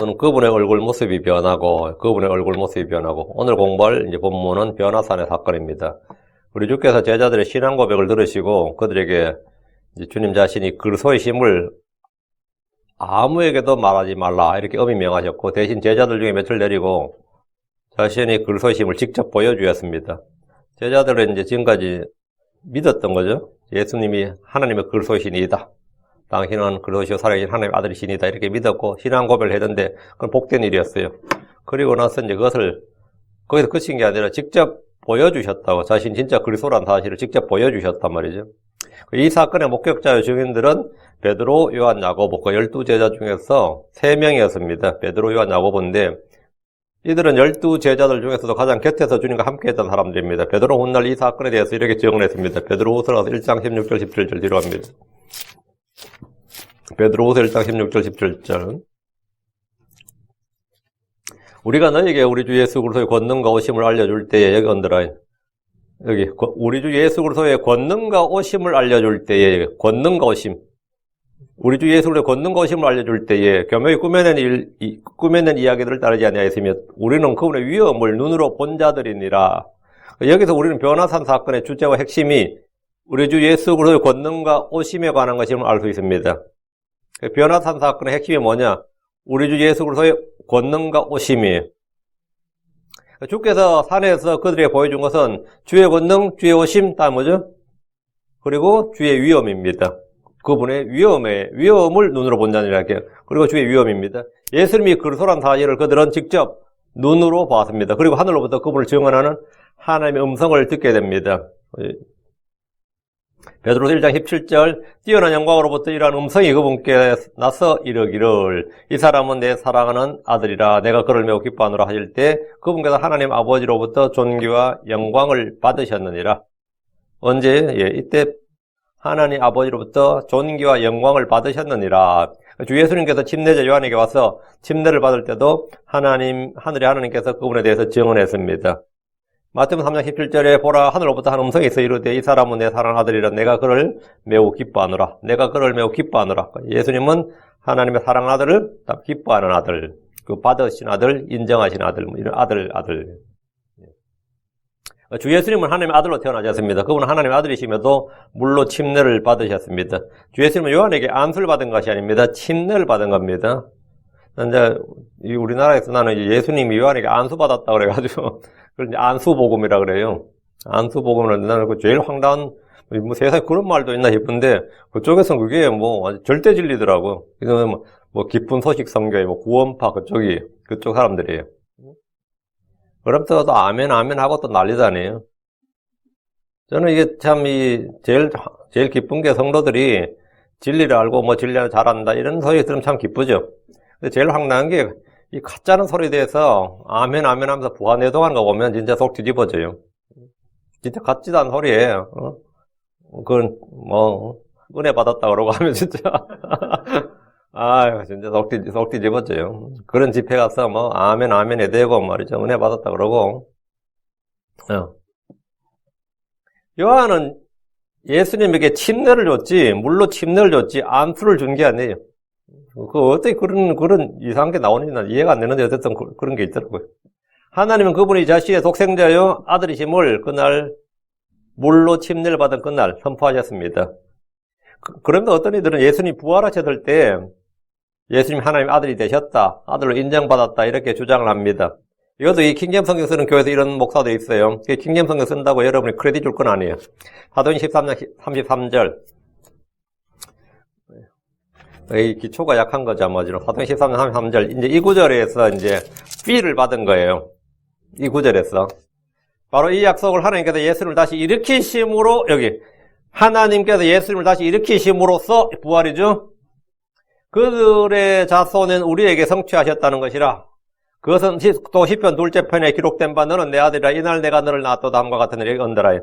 그분의 얼굴 모습이 변하고, 그분의 얼굴 모습이 변하고, 오늘 공부할 이제 본문은 변화산의 사건입니다. 우리 주께서 제자들의 신앙 고백을 들으시고, 그들에게 이제 주님 자신이 그리스도이심을 아무에게도 말하지 말라, 이렇게 엄히 명하셨고, 대신 제자들 중에 몇을 내리고, 자신이 그리스도이심을 직접 보여주었습니다. 제자들은 이제 지금까지 믿었던 거죠. 예수님이 하나님의 그리스도이신이다. 당신은 그리스도시요 살아계신 하나님의 아들이시니다. 이렇게 믿었고 신앙 고백을 했는데 그건 복된 일이었어요. 그리고 나서 이제 그것을 거기서 그친 게 아니라 직접 보여주셨다고, 자신 진짜 그리스도라는 사실을 직접 보여주셨단 말이죠. 이 사건의 목격자의 증인들은 베드로, 요한, 야고보, 그 12제자 중에서 3명이었습니다. 베드로, 요한, 야고보인데 이들은 12제자들 중에서도 가장 곁에서 주님과 함께했던 사람들입니다. 베드로 훗날 이 사건에 대해서 이렇게 증언했습니다. 베드로후서 1장 16절 17절 뒤로 갑니다. 베드로후서 1장 16절 17절. 우리가 너에게 우리 주 예수 그리스도의 권능과 오심을 알려줄 때에, 여기 언더라인, 여기 우리 주 예수 그리스도의 권능과 오심을 알려줄 때에, 권능과 오심, 우리 주 예수 그리스도의 권능과 오심을 알려줄 때에 교묘히 꾸며낸 이야기들을 따르지 아니하였으며 우리는 그분의 위엄을 눈으로 본 자들이니라. 여기서 우리는 변화산 사건의 주제와 핵심이 우리 주 예수 그리스도의 권능과 오심에 관한 것임을 알 수 있습니다. 변화산 사건의 핵심이 뭐냐? 우리 주 예수 그리스도의 권능과 오심이에요. 주께서 산에서 그들에게 보여준 것은 주의 권능, 주의 오심, 다음 뭐죠? 그리고 주의 위엄입니다. 그분의 위엄을 눈으로 본다는 이야기예요. 그리고 주의 위엄입니다. 예수님이 그리스도라는 사실을 그들은 직접 눈으로 봤습니다. 그리고 하늘로부터 그분을 증언하는 하나님의 음성을 듣게 됩니다. 베드로서 1장 17절, 뛰어난 영광으로부터 이러한 음성이 그분께 나서 이르기를 이 사람은 내 사랑하는 아들이라 내가 그를 매우 기뻐하노라 하실 때 그분께서 하나님 아버지로부터 존귀와 영광을 받으셨느니라. 언제? 이때 하나님 아버지로부터 존귀와 영광을 받으셨느니라. 주 예수님께서 침례자 요한에게 와서 침례를 받을 때도 하늘의 하나님께서 그분에 대해서 증언했습니다. 마태복음 3장 17절에 보라 하늘로부터 한 음성이 있어 이르되 이 사람은 내 사랑하는 아들이라 내가 그를 매우 기뻐하노라. 내가 그를 매우 기뻐하노라. 예수님은 하나님의 사랑하는 아들을 기뻐하는 아들, 그 받으신 아들, 인정하신 아들, 이런 아들. 주 예수님은 하나님의 아들로 태어나지 않습니다. 그분은 하나님의 아들이시면도 물로 침례를 받으셨습니다. 주 예수님은 요한에게 안수를 받은 것이 아닙니다. 침례를 받은 겁니다. 이제 우리나라에서 나는 예수님이 요한에게 안수 받았다 그래가지고 그걸 안수복음이라 그래요. 안수복음은 나는 그 제일 황당한, 뭐 세상에 그런 말도 있나 싶은데 그쪽에서는 그게 뭐 절대 진리더라고. 그래서 뭐 기쁜 소식 선교회, 뭐 구원파 그쪽 사람들이에요. 그럼 또 아멘 하고 또 난리다네요. 저는 이게 참 제일 기쁜 게 성도들이 진리를 알고 뭐 진리를 잘한다 이런 소리 들으면 참 기쁘죠. 근데 제일 황당한 게 이 가짜는 소리에 대해서 아멘 하면서 부하내동하는 거 보면 진짜 속 뒤집어져요. 진짜 같지도 않은 소리예요. 그건 뭐 은혜 받았다 그러고 하면 진짜 아유 진짜 속 뒤집어져요. 그런 집회 가서 뭐 아멘 해대고 말이죠. 은혜 받았다 그러고. 요한은 예수님에게 침례를 줬지, 물로 침례를 줬지 안수를 준 게 아니에요. 어떻게 그런 이상한 게 나오는지 난 이해가 안 되는데 어쨌든 그런 게 있더라고요. 하나님은 그분이 자신의 독생자요 아들이심을 그날 물로 침례를 받은 그날 선포하셨습니다. 그런데 어떤 이들은 예수님이 부활하셨을 때 예수님이 하나님의 아들이 되셨다, 아들로 인정받았다 이렇게 주장을 합니다. 이것도 이 킹제임스 성경 쓰는 교회에서 이런 목사도 있어요. 킹제임스 성경 쓴다고 여러분이 크레딧 줄 건 아니에요. 사도행전 13장 33절. 이 기초가 약한 거죠, 아마지로. 사도행전 13장 33절. 이제 이 구절에서 이제 피를 받은 거예요. 이 구절에서. 바로 이 약속을 하나님께서 예수님을 다시 일으키심으로, 여기. 하나님께서 예수님을 다시 일으키심으로써 부활이죠. 그들의 자손은 우리에게 성취하셨다는 것이라. 그것은 또 시편 2째 편에 기록된 바 너는 내 아들이라 이날 내가 너를 낳았도다 함과 같은 일이 언더라인.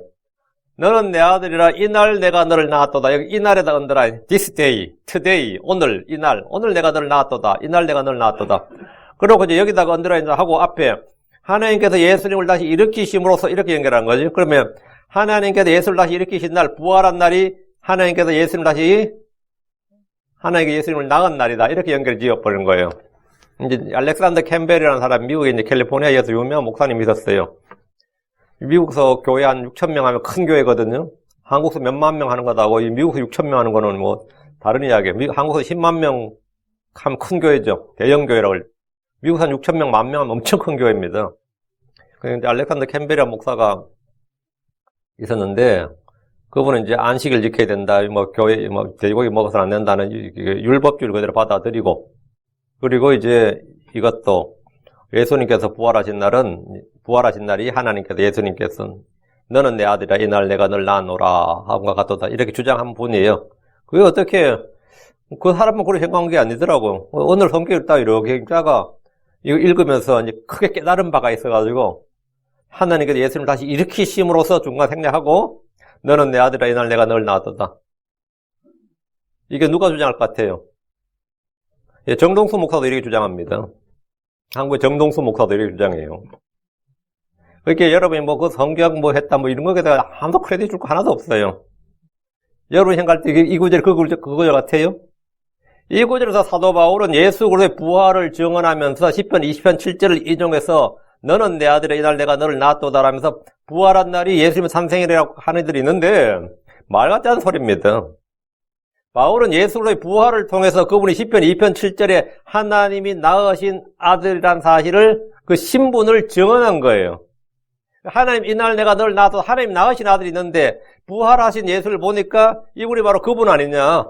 너는 내 아들이라 이날 내가 너를 낳았도다. 여기 이날에다 언더라인. This day, today, 오늘, 이날, 오늘 내가 너를 낳았도다. 이날 내가 너를 낳았도다. 그리고 이제 여기다가 언더라인 하고 앞에 하나님께서 예수님을 다시 일으키심으로써 이렇게 연결한 거죠. 그러면 하나님께서 예수를 다시 일으키신 날, 부활한 날이 하나님께서 예수님을 낳은 날이다. 이렇게 연결 지어버리는 거예요. 이제 알렉산더 캠벨이라는 사람, 미국에 이제 캘리포니아에서 유명한 목사님이 있었어요. 미국에서 교회 한 6천 명 하면 큰 교회거든요. 한국에서 몇만 명 하는 거다고, 이 미국에서 6천 명 하는 거는 뭐 다른 이야기예요. 한국에서 10만 명 하면 큰 교회죠. 대형 교회라고. 미국에서 한 6천 명, 만 명 하면 엄청 큰 교회입니다. 그런데 알렉산더 캠벨이라는 목사가 있었는데, 그분은 이제 안식일 지켜야 된다, 뭐 교회, 뭐 돼지고기 먹어서는 안 된다는 율법주의를 그대로 받아들이고, 그리고 이제 이것도 예수님께서 부활하신 날이 하나님께서 예수님께서 너는 내 아들이라 이 날 내가 널 낳아노라 하고 같도다 이렇게 주장한 분이에요. 그게 어떻게 그 사람은 그렇게 생각한 게 아니더라고. 오늘 성경을 딱 이렇게 자가 이거 읽으면서 이제 크게 깨달은 바가 있어가지고 하나님께서 예수님을 다시 일으키심으로써 중간 생략하고 너는 내 아들이라 이 날 내가 널 낳았도다. 이게 누가 주장할 것 같아요? 예, 정동수 목사도 이렇게 주장합니다. 한국의 정동수 목사도 이렇게 주장해요. 그렇게 여러분이 뭐 그 성경 뭐 했다 뭐 이런 거에 대해서 아무도 크레딧 줄 거 하나도 없어요. 여러분이 생각할 때 이 구절 그 구절 같아요? 이 구절에서 사도 바울은 예수 그리스도의 부활을 증언하면서 시편 20편 7절을 인용해서 너는 내 아들이라 이 날 내가 너를 낳았도다라면서 부활한 날이 예수님의 탄생이라고 하는 이들이 있는데 말 같지 않은 소리입니다. 바울은 예수 그리스도의 부활을 통해서 그분이 시편 2편 7절에 하나님이 낳으신 아들이란 사실을 그 신분을 증언한 거예요. 하나님 이날 내가 너를 낳아서 하나님 낳으신 아들이 있는데 부활하신 예수를 보니까 이분이 바로 그분 아니냐.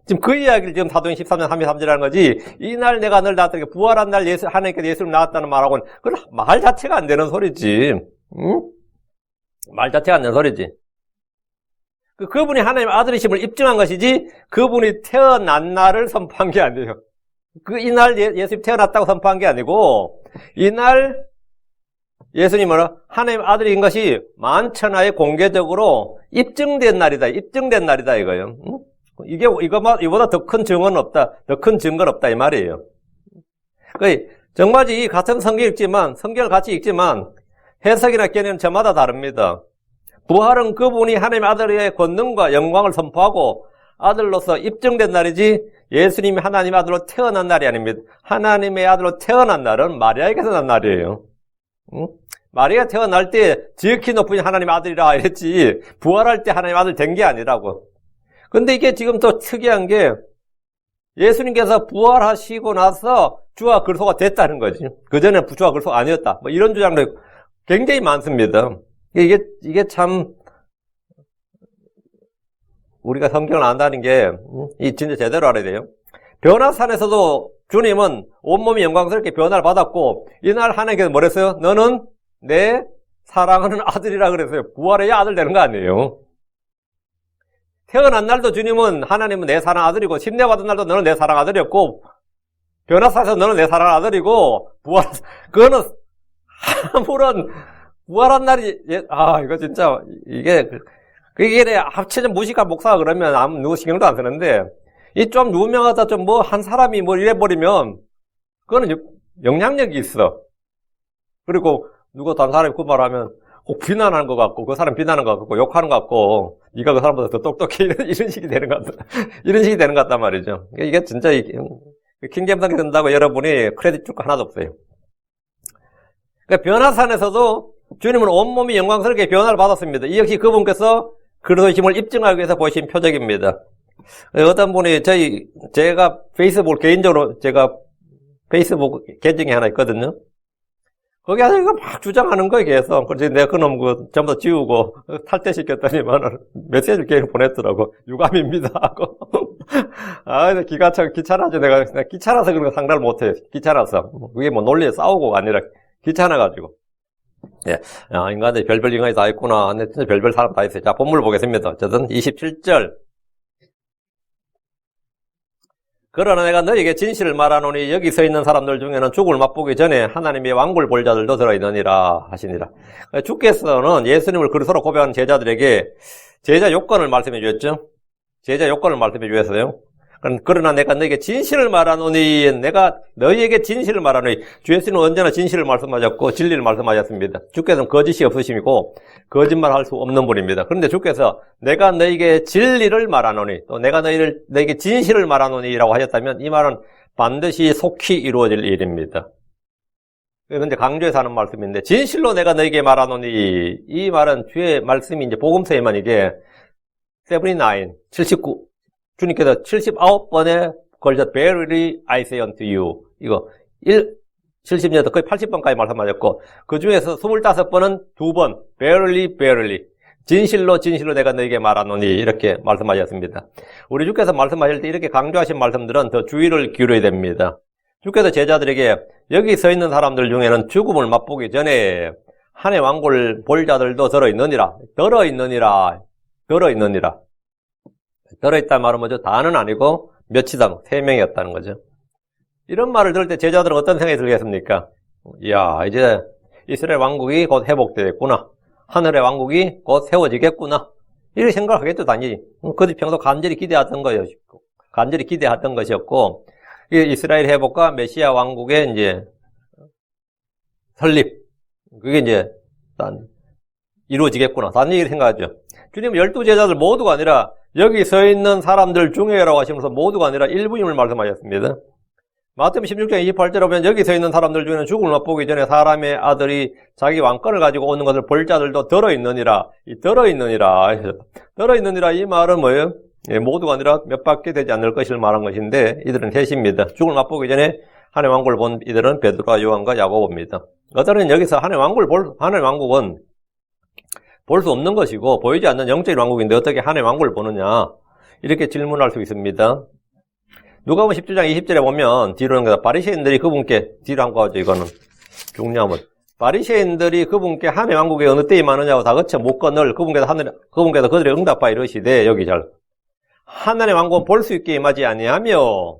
지금 그 이야기를 지금 사도행 13장 33절에 하는 거지. 이날 내가 너를 낳았다. 부활한 날 하나님께서 예수를 낳았다는 말하고는 그건 말 자체가 안 되는 소리지. 응? 말 자체가 안 되는 소리지. 그분이 하나님 아들이심을 입증한 것이지 그분이 태어난 날을 선포한 게 아니에요. 이날 예수님이 태어났다고 선포한 게 아니고 이날 예수님은 하나님 아들인 것이 만천하에 공개적으로 입증된 날이다. 입증된 날이다 이거예요. 이보다 더 큰 증언은 없다. 더 큰 증거는 없다 이 말이에요. 정말 이 같은 성경을 같이 읽지만 해석이나 개념은 저마다 다릅니다. 부활은 그분이 하나님의 아들의 권능과 영광을 선포하고 아들로서 입증된 날이지 예수님이 하나님의 아들로 태어난 날이 아닙니다. 하나님의 아들로 태어난 날은 마리아에게서 난 날이에요. 응? 마리아가 태어날 때 지극히 높은 하나님의 아들이라 이랬지 부활할 때 하나님의 아들 된 게 아니라고. 근데 이게 지금 또 특이한 게 예수님께서 부활하시고 나서 주와 그리스도가 됐다는 거지. 그전에 주와 그리스도가 아니었다. 뭐 이런 주장도 굉장히 많습니다. 이게 참, 우리가 성경을 안다는 게, 진짜 제대로 알아야 돼요. 변화산에서도 주님은 온몸이 영광스럽게 변화를 받았고, 이날 하나님께서 뭐랬어요? 너는 내 사랑하는 아들이라 그랬어요. 부활해야 아들 되는 거 아니에요. 태어난 날도 주님은 하나님은 내 사랑 아들이고, 침례받은 날도 너는 내 사랑 아들이었고, 변화산에서 너는 내 사랑 아들이고, 그거는 아무런, 부활한 날이, 이거 진짜, 이게 합체적 무식한 목사가 그러면 누구 신경도 안 쓰는데, 이 좀 유명하다, 좀 한 사람이 이래버리면, 그거는 영향력이 있어. 그리고 누가 다른 사람이 그 말하면 꼭 비난하는 것 같고, 그 사람 비난하는 것 같고, 욕하는 것 같고, 네가 그 사람보다 더 똑똑해, 이런 식이 되는 것 같다. 이런 식이 되는 것 같단 말이죠. 이게 진짜, 킹잼성이 된다고 여러분이 크레딧 줄 거 하나도 없어요. 그러니까 변화산에서도 주님은 온몸이 영광스럽게 변화를 받았습니다. 이 역시 그분께서 그리스도심을 입증하기 위해서 보신 표적입니다. 어떤 분이 제가 개인적으로 페이스북 계정이 하나 있거든요. 거기 아주 이거 막 주장하는 거예요, 계속. 그래서 내가 그놈 전부 다 지우고 탈퇴시켰더니만 메시지를 계속 보냈더라고. 유감입니다 하고. 귀찮아져. 내가 귀찮아서 그런 거 상담을 못해. 귀찮아서. 그게 논리에 싸우고가 아니라 귀찮아가지고. 예. 인간들이 별별 인간이 다 있구나. 근데 진짜 별별 사람 다 있어요. 자, 본문을 보겠습니다. 어쨌든 27절. 그러나 내가 너에게 진실을 말하노니 여기 서 있는 사람들 중에는 죽을 맛보기 전에 하나님의 왕국을 볼 자들도 들어있느니라 하시니라. 주께서는 예수님을 그리스도로 고백하는 제자들에게 제자 요건을 말씀해 주셨죠. 제자 요건을 말씀해 주셨어요. 그러나 내가 너에게 진실을 말하노니, 내가 너희에게 진실을 말하노니, 주 예수님은 언제나 진실을 말씀하셨고 진리를 말씀하셨습니다. 주께서는 거짓이 없으심이고 거짓말 할 수 없는 분입니다. 그런데 주께서 내가 너희에게 진리를 말하노니, 또 내가 너에게 진실을 말하노니 라고 하셨다면 이 말은 반드시 속히 이루어질 일입니다. 그런데 강조해서 하는 말씀인데, 진실로 내가 너에게 말하노니, 이 말은 주의 말씀이 이제 복음서에만 이게 79, 주님께서 79번에 걸쳐 Verily I say unto you, 이거 70년부터 거의 80번까지 말씀하셨고, 그 중에서 25번은 2번 Verily Verily, 진실로 진실로 내가 너에게 말하노니, 이렇게 말씀하셨습니다. 우리 주께서 말씀하실 때 이렇게 강조하신 말씀들은 더 주의를 기울여야 됩니다. 주께서 제자들에게 여기 서 있는 사람들 중에는 죽음을 맛보기 전에 한해 왕고를 볼 자들도 들어있느니라. 들어있다는 말은 뭐죠? 다는 아니고 몇이다, 3명이었다는 거죠. 이런 말을 들을 때 제자들은 어떤 생각이 들겠습니까? 이야, 이제 이스라엘 왕국이 곧 회복되겠구나. 하늘의 왕국이 곧 세워지겠구나. 이렇게 생각하겠죠, 단지. 그들 평소 간절히 기대하던 것이었고, 이스라엘 회복과 메시아 왕국의 이제 설립, 그게 이제 이루어지겠구나. 단 얘기를 생각하죠. 주님은 12제자들 모두가 아니라 여기 서 있는 사람들 중에라고 하시면서 모두가 아니라 일부임을 말씀하셨습니다. 마태복음 16장 28절에 보면 여기 서 있는 사람들 중에는 죽음을 맛보기 전에 사람의 아들이 자기 왕권을 가지고 오는 것을 볼 자들도 들어있느니라. 들어있느니라 이 말은 뭐예요? 모두가 아니라 몇 밖에 되지 않을 것을 말한 것인데, 이들은 셋입니다. 죽음을 맛보기 전에 한해 왕국을 본 이들은 베드로와 요한과 야고보입니다. 어떤 여기서 한해 왕국은 볼 수 없는 것이고 보이지 않는 영적인 왕국인데 어떻게 한해 왕국을 보느냐, 이렇게 질문할 수 있습니다. 누가복음 17장 20절에 보면 뒤로는 거다. 바리새인들이 그분께, 뒤로 한 거죠. 이거는 중요하면 바리새인들이 그분께 한해 왕국에 어느 때에 임하느냐고 다그쳐 묻건을 그분께서 그들의 응답하여 이르시되, 여기 잘 하나님의 왕국은 볼 수 있게 임하지 아니하며,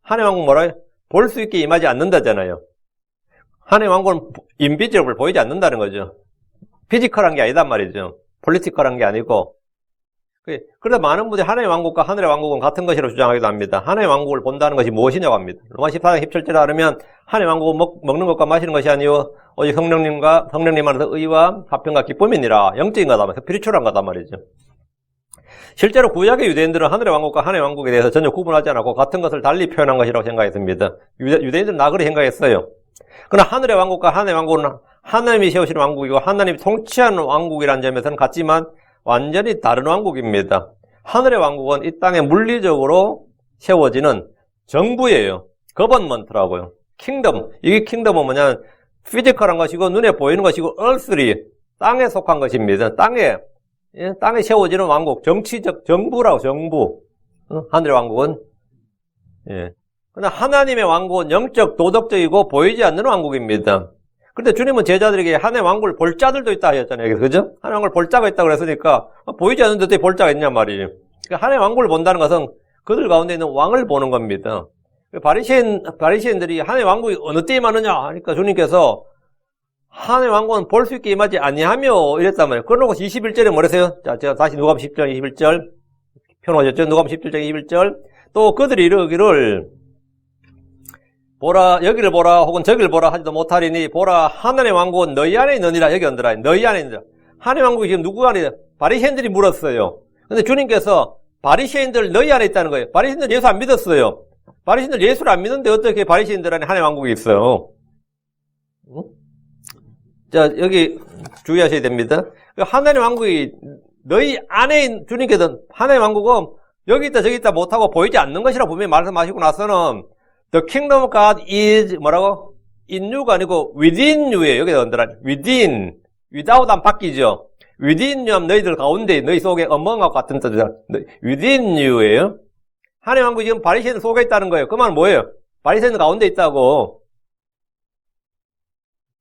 하나님의 왕국은 뭐라요? 볼 수 있게 임하지 않는다잖아요. 하나님의 왕국은 인비지블, 보이지 않는다는 거죠. 피지컬한 게 아니단 말이죠. 폴리티컬한 게 아니고. 그래서 많은 분들이 하나님의 왕국과 하늘의 왕국은 같은 것이라고 주장하기도 합니다. 하나님의 왕국을 본다는 것이 무엇이냐고 합니다. 로마 14장 17절에 하면 하나님의 왕국은 먹는 것과 마시는 것이 아니요 오직 성령님 안에서 의와 화평과 기쁨이니라. 영적인 거다, 스피리추얼한 거단 말이죠. 실제로 구약의 유대인들은 하늘의 왕국과 하나님의 왕국에 대해서 전혀 구분하지 않았고 같은 것을 달리 표현한 것이라고 생각했습니다. 유대인들은 나그리 생각했어요. 그러나 하늘의 왕국과 하나님의 왕국은 하나님이 세우시는 왕국이고 하나님이 통치하는 왕국이라는 점에서는 같지만 완전히 다른 왕국입니다. 하늘의 왕국은 이 땅에 물리적으로 세워지는 정부예요. 거버먼트라고요. 킹덤. 이게 킹덤은 뭐냐면 피지컬한 것이고 눈에 보이는 것이고 earthly, 땅에 속한 것입니다. 땅에 세워지는 왕국, 정치적 정부라고, 정부. 하늘의 왕국은. 그러나 하나님의 왕국은 영적, 도덕적이고 보이지 않는 왕국입니다. 그런데 주님은 제자들에게 하나님의 왕국을 볼 자들도 있다 하셨잖아요. 그죠? 하나님의 왕국을 볼 자가 있다고 그랬으니까 보이지 않는데 어떻게 볼 자가 있냐 말이에요. 그러니까 하나님의 왕국을 본다는 것은 그들 가운데 있는 왕을 보는 겁니다. 바리새인들이 하나님의 왕국이 어느 때에 임하느냐 하니까 주님께서 하나님의 왕국은 볼 수 있게 임하지 아니하며 이랬단 말이에요. 그러고 21절에 뭐랬어요? 자, 제가 다시 누가복음 10장 21절 펴놓으셨죠? 누가복음 17장 21절. 또 그들이 이르기를 보라, 여기를 보라 혹은 저기를 보라 하지도 못하리니 보라, 하나님의 왕국은 너희 안에 있느니라. 여기 언더라. 너희 안에 있느니라. 하나님의 왕국이 지금 누구 안에 있느냐? 바리새인들이 물었어요. 근데 주님께서 바리새인들 너희 안에 있다는 거예요. 바리새인들 예수 안 믿었어요. 바리새인들 예수를 안 믿는데 어떻게 바리새인들 안에 하나님의 왕국이 있어요? 자, 여기 주의하셔야 됩니다. 하나님의 왕국이 너희 안에, 주님께서 하나님의 왕국은 여기 있다 저기 있다 못하고 보이지 않는 것이라고 분명히 말씀하시고 나서는 The kingdom of God is 뭐라고? in you가 아니고 within you예요. 여기다 얹어라. within, without 안 바뀌죠. within you 하면 너희들 가운데, 너희 속에 among하고 같은 뜻이죠. within you예요. 하나님의 왕국이 지금 바리새인들 속에 있다는 거예요. 그 말은 뭐예요? 바리새인들 가운데 있다고.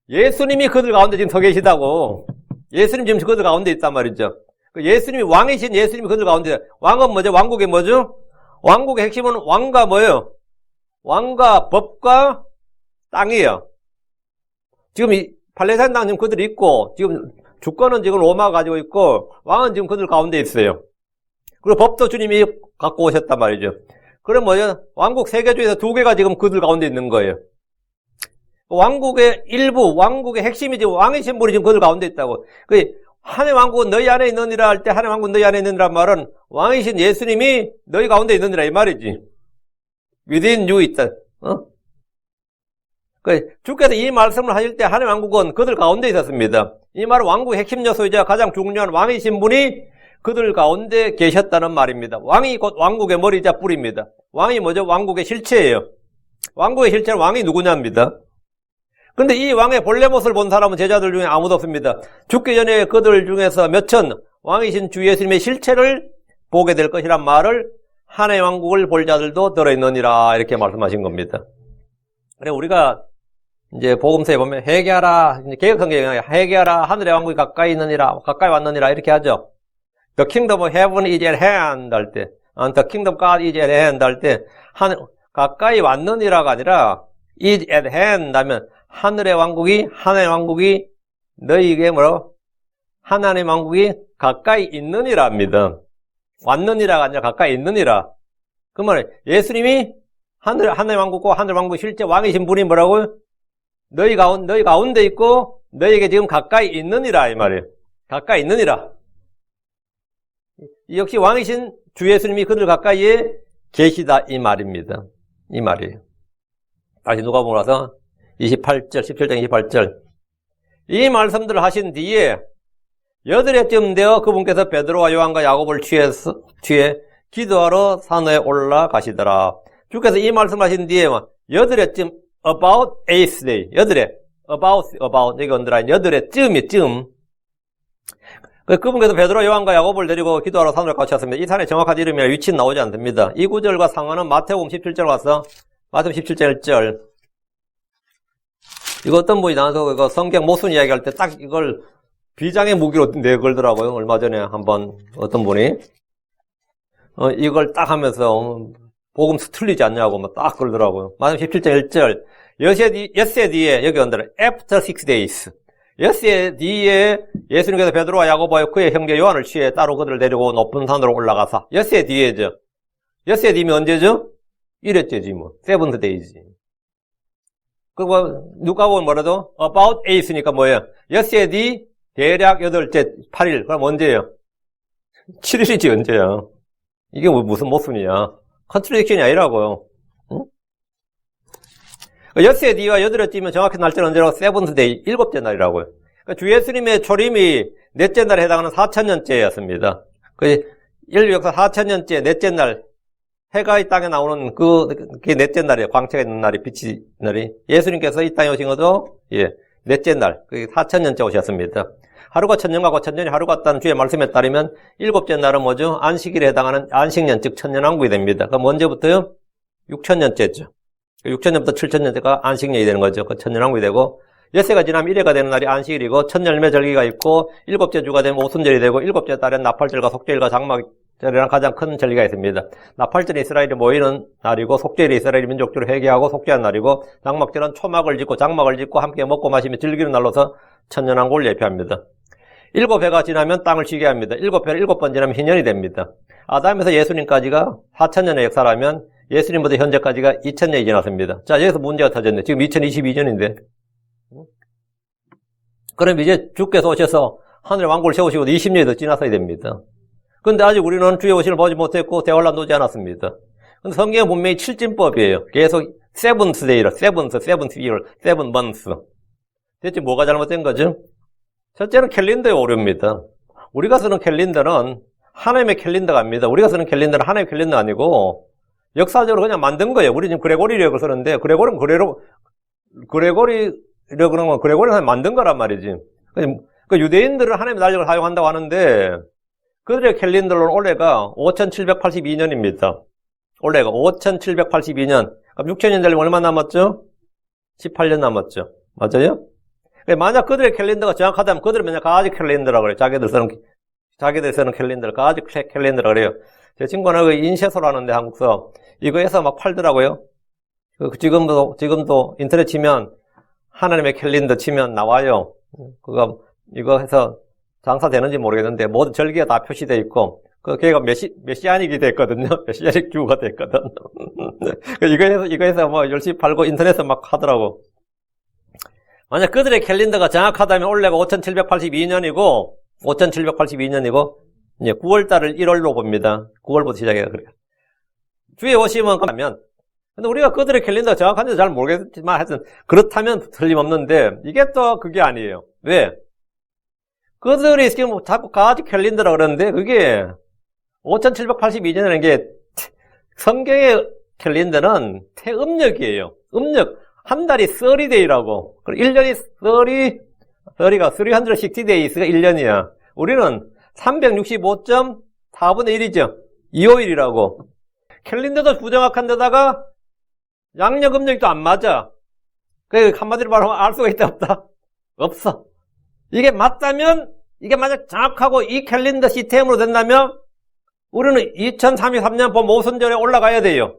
예수님이 그들 가운데 지금 서 계시다고. 예수님 지금 그들 가운데 있단 말이죠. 예수님이 왕이신 예수님이 그들 가운데. 왕은 뭐죠? 왕국의 뭐죠? 왕국의 핵심은 왕과 뭐예요? 왕과 법과 땅이에요. 지금 이 팔레스타인 땅 지금 그들이 있고, 지금 주권은 지금 로마가 가지고 있고, 왕은 지금 그들 가운데 있어요. 그리고 법도 주님이 갖고 오셨단 말이죠. 그럼 뭐예요? 왕국 3개 중에서 2개가 지금 그들 가운데 있는 거예요. 왕국의 일부, 왕국의 핵심이 지금 왕이신 분이 지금 그들 가운데 있다고. 하나님의 왕국은 너희 안에 있느니라 할 때 하나님의 왕국은 너희 안에 있느니라 말은 왕이신 예수님이 너희 가운데 있느니라 이 말이지. within you 있다. 주께서 이 말씀을 하실 때 하나님의 왕국은 그들 가운데 있었습니다. 이 말은 왕국의 핵심 요소이자 가장 중요한 왕이신 분이 그들 가운데 계셨다는 말입니다. 왕이 곧 왕국의 머리이자 뿔입니다. 왕이 뭐죠? 왕국의 실체예요. 왕국의 실체는 왕이 누구냐입니다. 근데 이 왕의 본래 모습을 본 사람은 제자들 중에 아무도 없습니다. 죽기 전에 그들 중에서 몇천 왕이신 주 예수님의 실체를 보게 될 것이란 말을 하나님의 왕국을 볼 자들도 들어있느니라 이렇게 말씀하신 겁니다. 그래 우리가 이제 복음서에 보면 회개하라, 개혁성경에 회개하라, 하늘의 왕국이 가까이 있느니라, 가까이 왔느니라 이렇게 하죠. The kingdom of heaven is at hand 할 때, the kingdom of God is at hand 할 때, 가까이 왔느니라가 아니라 is at hand 하면 하나님의 왕국이 너희에게 뭐라고? 하나님의 왕국이 가까이 있느니라 합니다. 왔느니라가 아니라 가까이 있느니라. 그 말은 예수님이 하나님의 왕국과 하늘의 왕국 실제 왕이신 분이 뭐라고요? 너희 가운데 있고 너희에게 지금 가까이 있느니라 이 말이에요. 가까이 있느니라. 역시 왕이신 주 예수님이 그들 가까이에 계시다 이 말입니다. 이 말이에요. 다시 누가복음 와서 28절, 17장 28절. 이 말씀들을 하신 뒤에 8해쯤 되어 그분께서 베드로와 요한과 야고보를 취해 기도하러 산에 올라가시더라. 주께서 이 말씀하신 뒤에 8해쯤 about 8th day. 8해. about 여기 언더라인 8해쯤이 그분께서 베드로, 요한과 야고보를 데리고 기도하러 산으로 가셨습니다. 이 산의 정확한 이름이나 위치는 나오지 않습니다. 이 구절과 상어는 마태복음 17절 와서 마태복음 17절 1절. 이거 어떤 분이 나와서 이거 성경 모순 이야기할 때 딱 이걸 비장의 무기로 내걸더라고요. 얼마 전에 한번 어떤 분이 이걸 딱 하면서 복음 틀리지 않냐고 막 딱 그러더라고요. 마태복음 17장 1절. 엿새 뒤에 여기 언더라 after 6 days. 엿새 뒤에 예수님께서 베드로와 야고보와 그의 형제 요한을 취해 따로 그들을 데리고 높은 산으로 올라가사. 엿새 뒤에죠. 엿새 뒤면 언제죠? 1회째지 뭐. 세븐th 데이지. 그거 누가 보면 뭐라도 about 8이니까 뭐예요? 엿새 뒤 대략 8째 8일. 그럼 언제예요? 7일이지 언제야? 이게 무슨 모순이야? 컨트리딕션이 아니라고요. 응? 엿새 뒤와 8회째면 정확히 날짜는 언제라고? 세븐스 데이, 7째 날이라고요. 주 예수님의 초림이 넷째 날에 해당하는 4000년째였습니다. 인류 역사 4000년째 넷째 날, 해가 이 땅에 나오는 그게 넷째 날이에요. 광채가 있는 날이, 빛이 날이. 예수님께서 이 땅에 오신 것도, 넷째 날, 그게 4000년째 오셨습니다. 하루가 천년가고 천년이 하루 같다는 주의 말씀에 따르면 7째 날은 뭐죠? 안식일에 해당하는 안식년, 즉 천년왕국이 됩니다. 그럼 언제부터요? 6000년째죠. 6000년부터 7000년째가 안식년이 되는 거죠. 그 천년왕국이 되고, 엿새가 지나면 1회가 되는 날이 안식일이고, 천열매 절기가 있고, 7째 주가 되면 오순절이 되고, 7째 달엔 나팔절과 속죄일과 장막절이랑 가장 큰 절기가 있습니다. 나팔절은 이스라엘이 모이는 날이고, 속죄일이 이스라엘 민족적으로 회개하고 속죄한 날이고, 장막절은 초막을 짓고 장막을 짓고 함께 먹고 마시며 즐기는 날로서 천년왕국을 예표합니다. 7회가 지나면 땅을 쉬게 합니다. 7회를 7번 지나면 희년이 됩니다. 아담에서 예수님까지가 4000년의 역사라면 예수님부터 현재까지가 2000년이 지났습니다. 자, 여기서 문제가 터졌네. 지금 2022년인데. 그럼 이제 주께서 오셔서 하늘의 왕국을 세우시고 20년이 더 지났어야 됩니다. 그런데 아직 우리는 주의 오심을 보지 못했고 대환란도 오지 않았습니다. 근데 성경은 분명히 7진법이에요. 계속 seventh day라, seventh year, 7 months. 대체 뭐가 잘못된 거죠? 첫째는 캘린더의 오류입니다. 우리가 쓰는 캘린더는 하나님의 캘린더가 아닙니다. 우리가 쓰는 캘린더는 하나님의 캘린더 아니고 역사적으로 그냥 만든 거예요. 우리 지금 그레고리력을 쓰는데 그레고리는 그레고리력 그러면 그레고리는 만든 거란 말이지. 그 유대인들은 하나님의 날력을 사용한다고 하는데 그들의 캘린더로는 올해가 5782년입니다. 올해가 5782년. 그럼 6000년 되려면 얼마 남았죠? 18년 남았죠. 맞아요? 만약 그들의 캘린더가 정확하다면 그들은 맨날 가지 캘린더라고 그래요. 자기들 쓰는 캘린더를 가지 캘린더라고 그래요. 제 친구는 그 인쇄소라는데 한국서 이거에서 막 팔더라고요. 지금도 인터넷 치면 하나님의 캘린더 치면 나와요. 이거 해서 장사되는지 모르겠는데 모든 절기가 다 표시되어 있고 걔가 메시아닉이 됐거든요. 메시아닉 주가 됐거든. 이거 해서 뭐 열심히 팔고 인터넷에 막 하더라고. 만약 그들의 캘린더가 정확하다면 올해가 5782년이고 이제 9월달을 1월로 봅니다. 9월부터 시작해요. 그래요. 주의 오심은 그러면 근데 우리가 그들의 캘린더가 정확한지 잘 모르겠지만 하여튼 그렇다면 틀림없는데 이게 또 그게 아니에요. 왜? 그들이 지금 자꾸 가지 캘린더라 그러는데 그게 5782년이라는 게 성경의 캘린더는 태음력이에요. 음력. 한 달이 30day라고. 그리고 1년이 360days가 1년이야. 우리는 365.4분의 1이죠. 251이라고. 캘린더도 부정확한 데다가 양력 음력도 안 맞아. 그 한마디로 말하면 알 수가 있다 없다? 없어. 이게 맞다면 이게 만약 정확하고 이 캘린더 시스템으로 된다면 우리는 2033년 봄 오순절에 올라가야 돼요.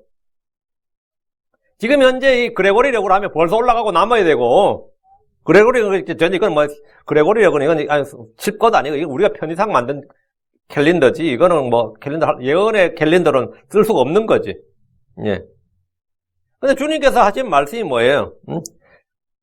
지금 현재 이 그레고리력으로 하면 벌써 올라가고 남아야 되고 그레고리력은 이건 뭐 그레고리력은 이건 칠것 아니고 이거 우리가 편의상 만든 캘린더지 이거는 뭐 캘린더 예언의 캘린더는 쓸 수가 없는 거지. 예. 근데 주님께서 하신 말씀이 뭐예요?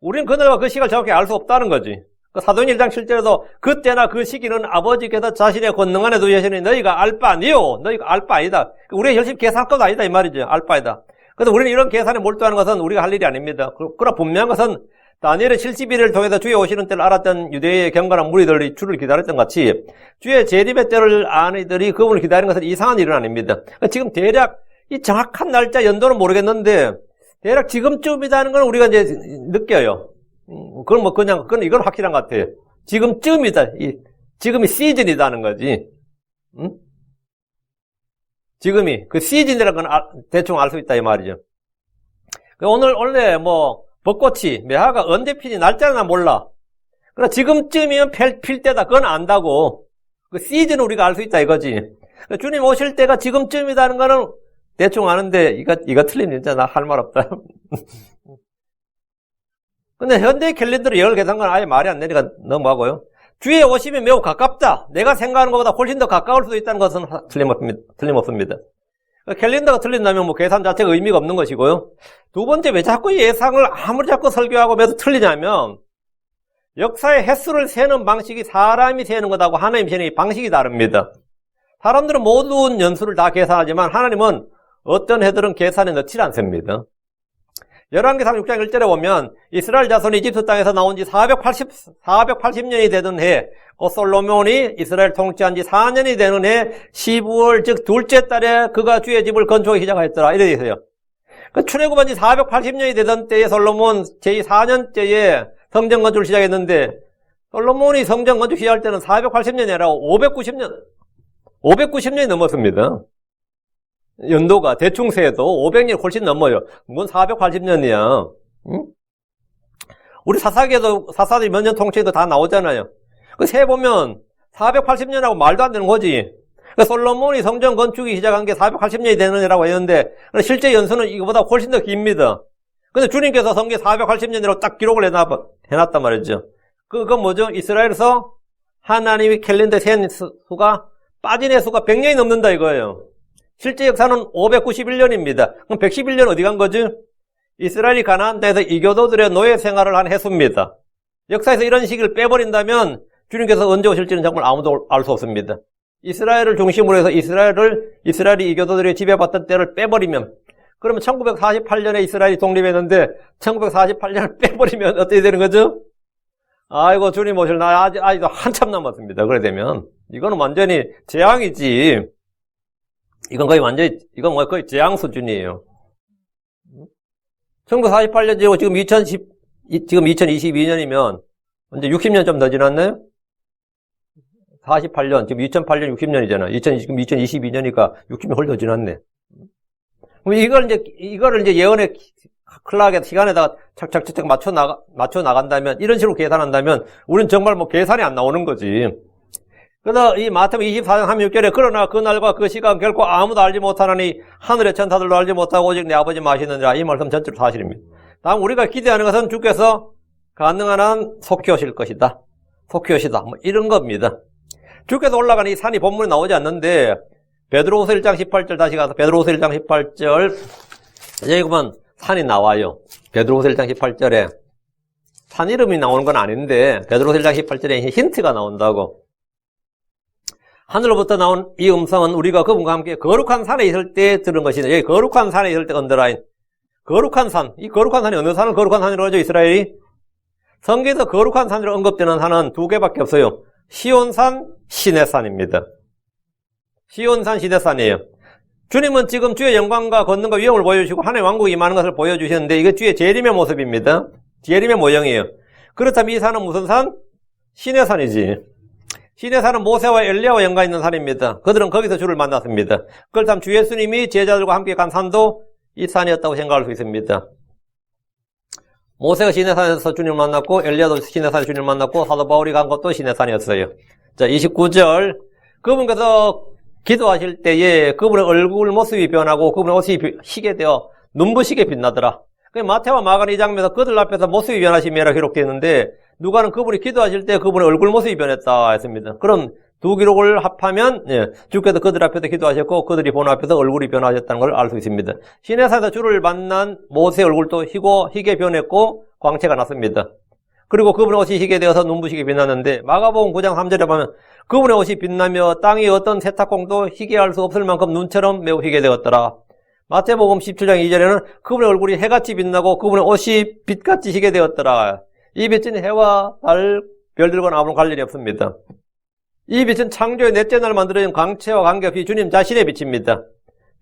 우리는 그날과 그 시간을 정확히 알 수 없다는 거지. 사도행 1장 7절에도 그때나 그 시기는 아버지께서 자신의 권능 안에 두시니 너희가 알 바 아니요. 너희가 알 바 아니다. 우리가 열심히 계산할 것도 아니다 이 말이죠. 알 바이다. 그래서 우리는 이런 계산에 몰두하는 것은 우리가 할 일이 아닙니다. 그러나 분명한 것은 다니엘의 70일을 통해서 주의 오시는 때를 알았던 유대의 경건한 무리들이 주를 기다렸던 같이 주의 재림의 때를 아는 이들이 그분을 기다리는 것은 이상한 일은 아닙니다. 지금 대략 이 정확한 날짜 연도는 모르겠는데 대략 지금쯤이라는 건 우리가 이제 느껴요. 그건 뭐 그냥 이건 확실한 것 같아요. 지금쯤이다. 지금이 시즌이다는 거지. 응? 지금이 그 시즌이라는 건 대충 알 수 있다 이 말이죠. 오늘 원래 뭐 벚꽃이 매화가 언제 피지 날짜는 몰라. 그러나 지금쯤이면 필 때다. 그건 안다고. 그 시즌을 우리가 알 수 있다 이거지. 주님 오실 때가 지금쯤이다는 거는 대충 아는데 이거 틀리면 진짜 나 할 말 없다. 근데 현대 캘린더로 열 계산은 아예 말이 안 되니까 넘어가고요. 주의 오심이 매우 가깝다. 내가 생각하는 것보다 훨씬 더 가까울 수도 있다는 것은 틀림없습니다. 캘린더가 틀린다면 뭐 계산 자체가 의미가 없는 것이고요. 두 번째, 왜 자꾸 예상을 아무리 자꾸 설교하고 매도 틀리냐면 역사의 횟수를 세는 방식이 사람이 세는 것하고 하나님 세는 방식이 다릅니다. 사람들은 모든 연수를 다 계산하지만 하나님은 어떤 해들은 계산에 넣지 않습니다. 열왕기상 6장 1절에 보면 이스라엘 자손이 이집트 땅에서 나온 지 480년이 되던 해, 솔로몬이 이스라엘 통치한 지 4년이 되는 해 12월 즉 둘째 달에 그가 주의 집을 건축하기 시작했더라 이래 있어요. 출애굽한 지 480년이 되던 때에 솔로몬 제4년째에 성전 건축을 시작했는데 솔로몬이 성전 건축 시작할 때는 480년이 아니라 590년이 넘었습니다. 연도가 대충 세도 500년 훨씬 넘어요. 뭔 480년이야. 응? 우리 사사들이 몇 년 통치해도 다 나오잖아요. 그 세 보면 480년하고 말도 안 되는 거지. 솔로몬이 성전 건축이 시작한 게 480년이 되는 해라고 했는데 실제 연수는 이거보다 훨씬 더 깁니다. 근데 주님께서 성경 480년이라고 딱 기록을 해놨단 말이죠. 그건 뭐죠? 이스라엘에서 하나님이 캘린더에 센 수가 빠진 해 수가 100년이 넘는다 이거예요. 실제 역사는 591년입니다. 그럼 111년 어디 간 거지? 이스라엘이 가나안 땅에서 이교도들의 노예 생활을 한 해수입니다. 역사에서 이런 시기를 빼버린다면 주님께서 언제 오실지는 정말 아무도 알 수 없습니다. 이스라엘을 중심으로 해서 이스라엘이 이교도들의 지배받던 때를 빼버리면 그러면 1948년에 이스라엘이 독립했는데 1948년을 빼버리면 어떻게 되는 거죠? 아이고 주님 오실 날 아직도 한참 남았습니다. 그래 되면 이거는 완전히 재앙이지. 이건 거의 재앙 수준이에요. 1948년이고 지금 2022년이면 이제 60년 좀 더 지났나요? 48년, 지금 2008년 60년이잖아. 지금 2022년이니까 60년 훨씬 더 지났네. 그럼 이거를 이제 예언의 클락에 시간에다가 착착착착 맞춰 나간다면, 이런 식으로 계산한다면, 우리는 정말 뭐 계산이 안 나오는 거지. 그래서 이 마태복음 24장 36절에 그러나 그날과 그 시간 결코 아무도 알지 못하나니 하늘의 천사들도 알지 못하고 오직 내 아버지 마시느니라. 이 말씀 전체로 사실입니다. 다음 우리가 기대하는 것은 주께서 가능한 한 속히 오실 것이다. 속히 오시다. 뭐 이런 겁니다. 주께서 올라가는 이 산이 본문에 나오지 않는데 베드로후서 1장 18절 다시 가서 베드로후서 1장 18절 여기 보면 산이 나와요. 베드로후서 1장 18절에 산 이름이 나오는 건 아닌데 베드로후서 1장 18절에 힌트가 나온다고. 하늘로부터 나온 이 음성은 우리가 그분과 함께 거룩한 산에 있을 때 들은 것이다. 여기 거룩한 산에 있을 때 언더라인. 거룩한 산. 이 거룩한 산이 어느 산을 거룩한 산이라고 하죠, 이스라엘이? 성경에서 거룩한 산으로 언급되는 산은 두 개밖에 없어요. 시온산, 시내산입니다. 시온산, 시내산이에요. 주님은 지금 주의 영광과 권능과 위엄을 보여주시고 하나님의 왕국이 임하는 것을 보여주시는데 이게 주의 재림의 모습입니다. 재림의 모형이에요. 그렇다면 이 산은 무슨 산? 시내산이지. 시내산은 모세와 엘리야와 연관 있는 산입니다. 그들은 거기서 주를 만났습니다. 그렇다면 주 예수님이 제자들과 함께 간 산도 이 산이었다고 생각할 수 있습니다. 모세가 시내산에서 주님을 만났고 엘리야도 시내산에서 주님을 만났고 사도 바울이 간 것도 시내산이었어요. 자, 29절. 그분께서 기도하실 때에 그분의 얼굴 모습이 변하고 그분의 옷이 희게 되어 눈부시게 빛나더라. 마태와 마가는 이 장면에서 그들 앞에서 모습이 변하심이라 기록되어 있는데 누가는 그분이 기도하실 때 그분의 얼굴 모습이 변했다 했습니다. 그럼 두 기록을 합하면 주께서 그들 앞에서 기도하셨고 그들이 보는 앞에서 얼굴이 변하셨다는 걸 알 수 있습니다. 시내산에서 주를 만난 모세의 얼굴도 희게 변했고 광채가 났습니다. 그리고 그분의 옷이 희게 되어서 눈부시게 빛났는데 마가복음 9장 3절에 보면 그분의 옷이 빛나며 땅의 어떤 세탁공도 희게 할 수 없을 만큼 눈처럼 매우 희게 되었더라. 마태복음 17장 2절에는 그분의 얼굴이 해같이 빛나고 그분의 옷이 빛같이 희게 되었더라. 이 빛은 해와 달, 별들과는 아무런 관련이 없습니다. 이 빛은 창조의 넷째 날 만들어진 광채와 관계없이 주님 자신의 빛입니다.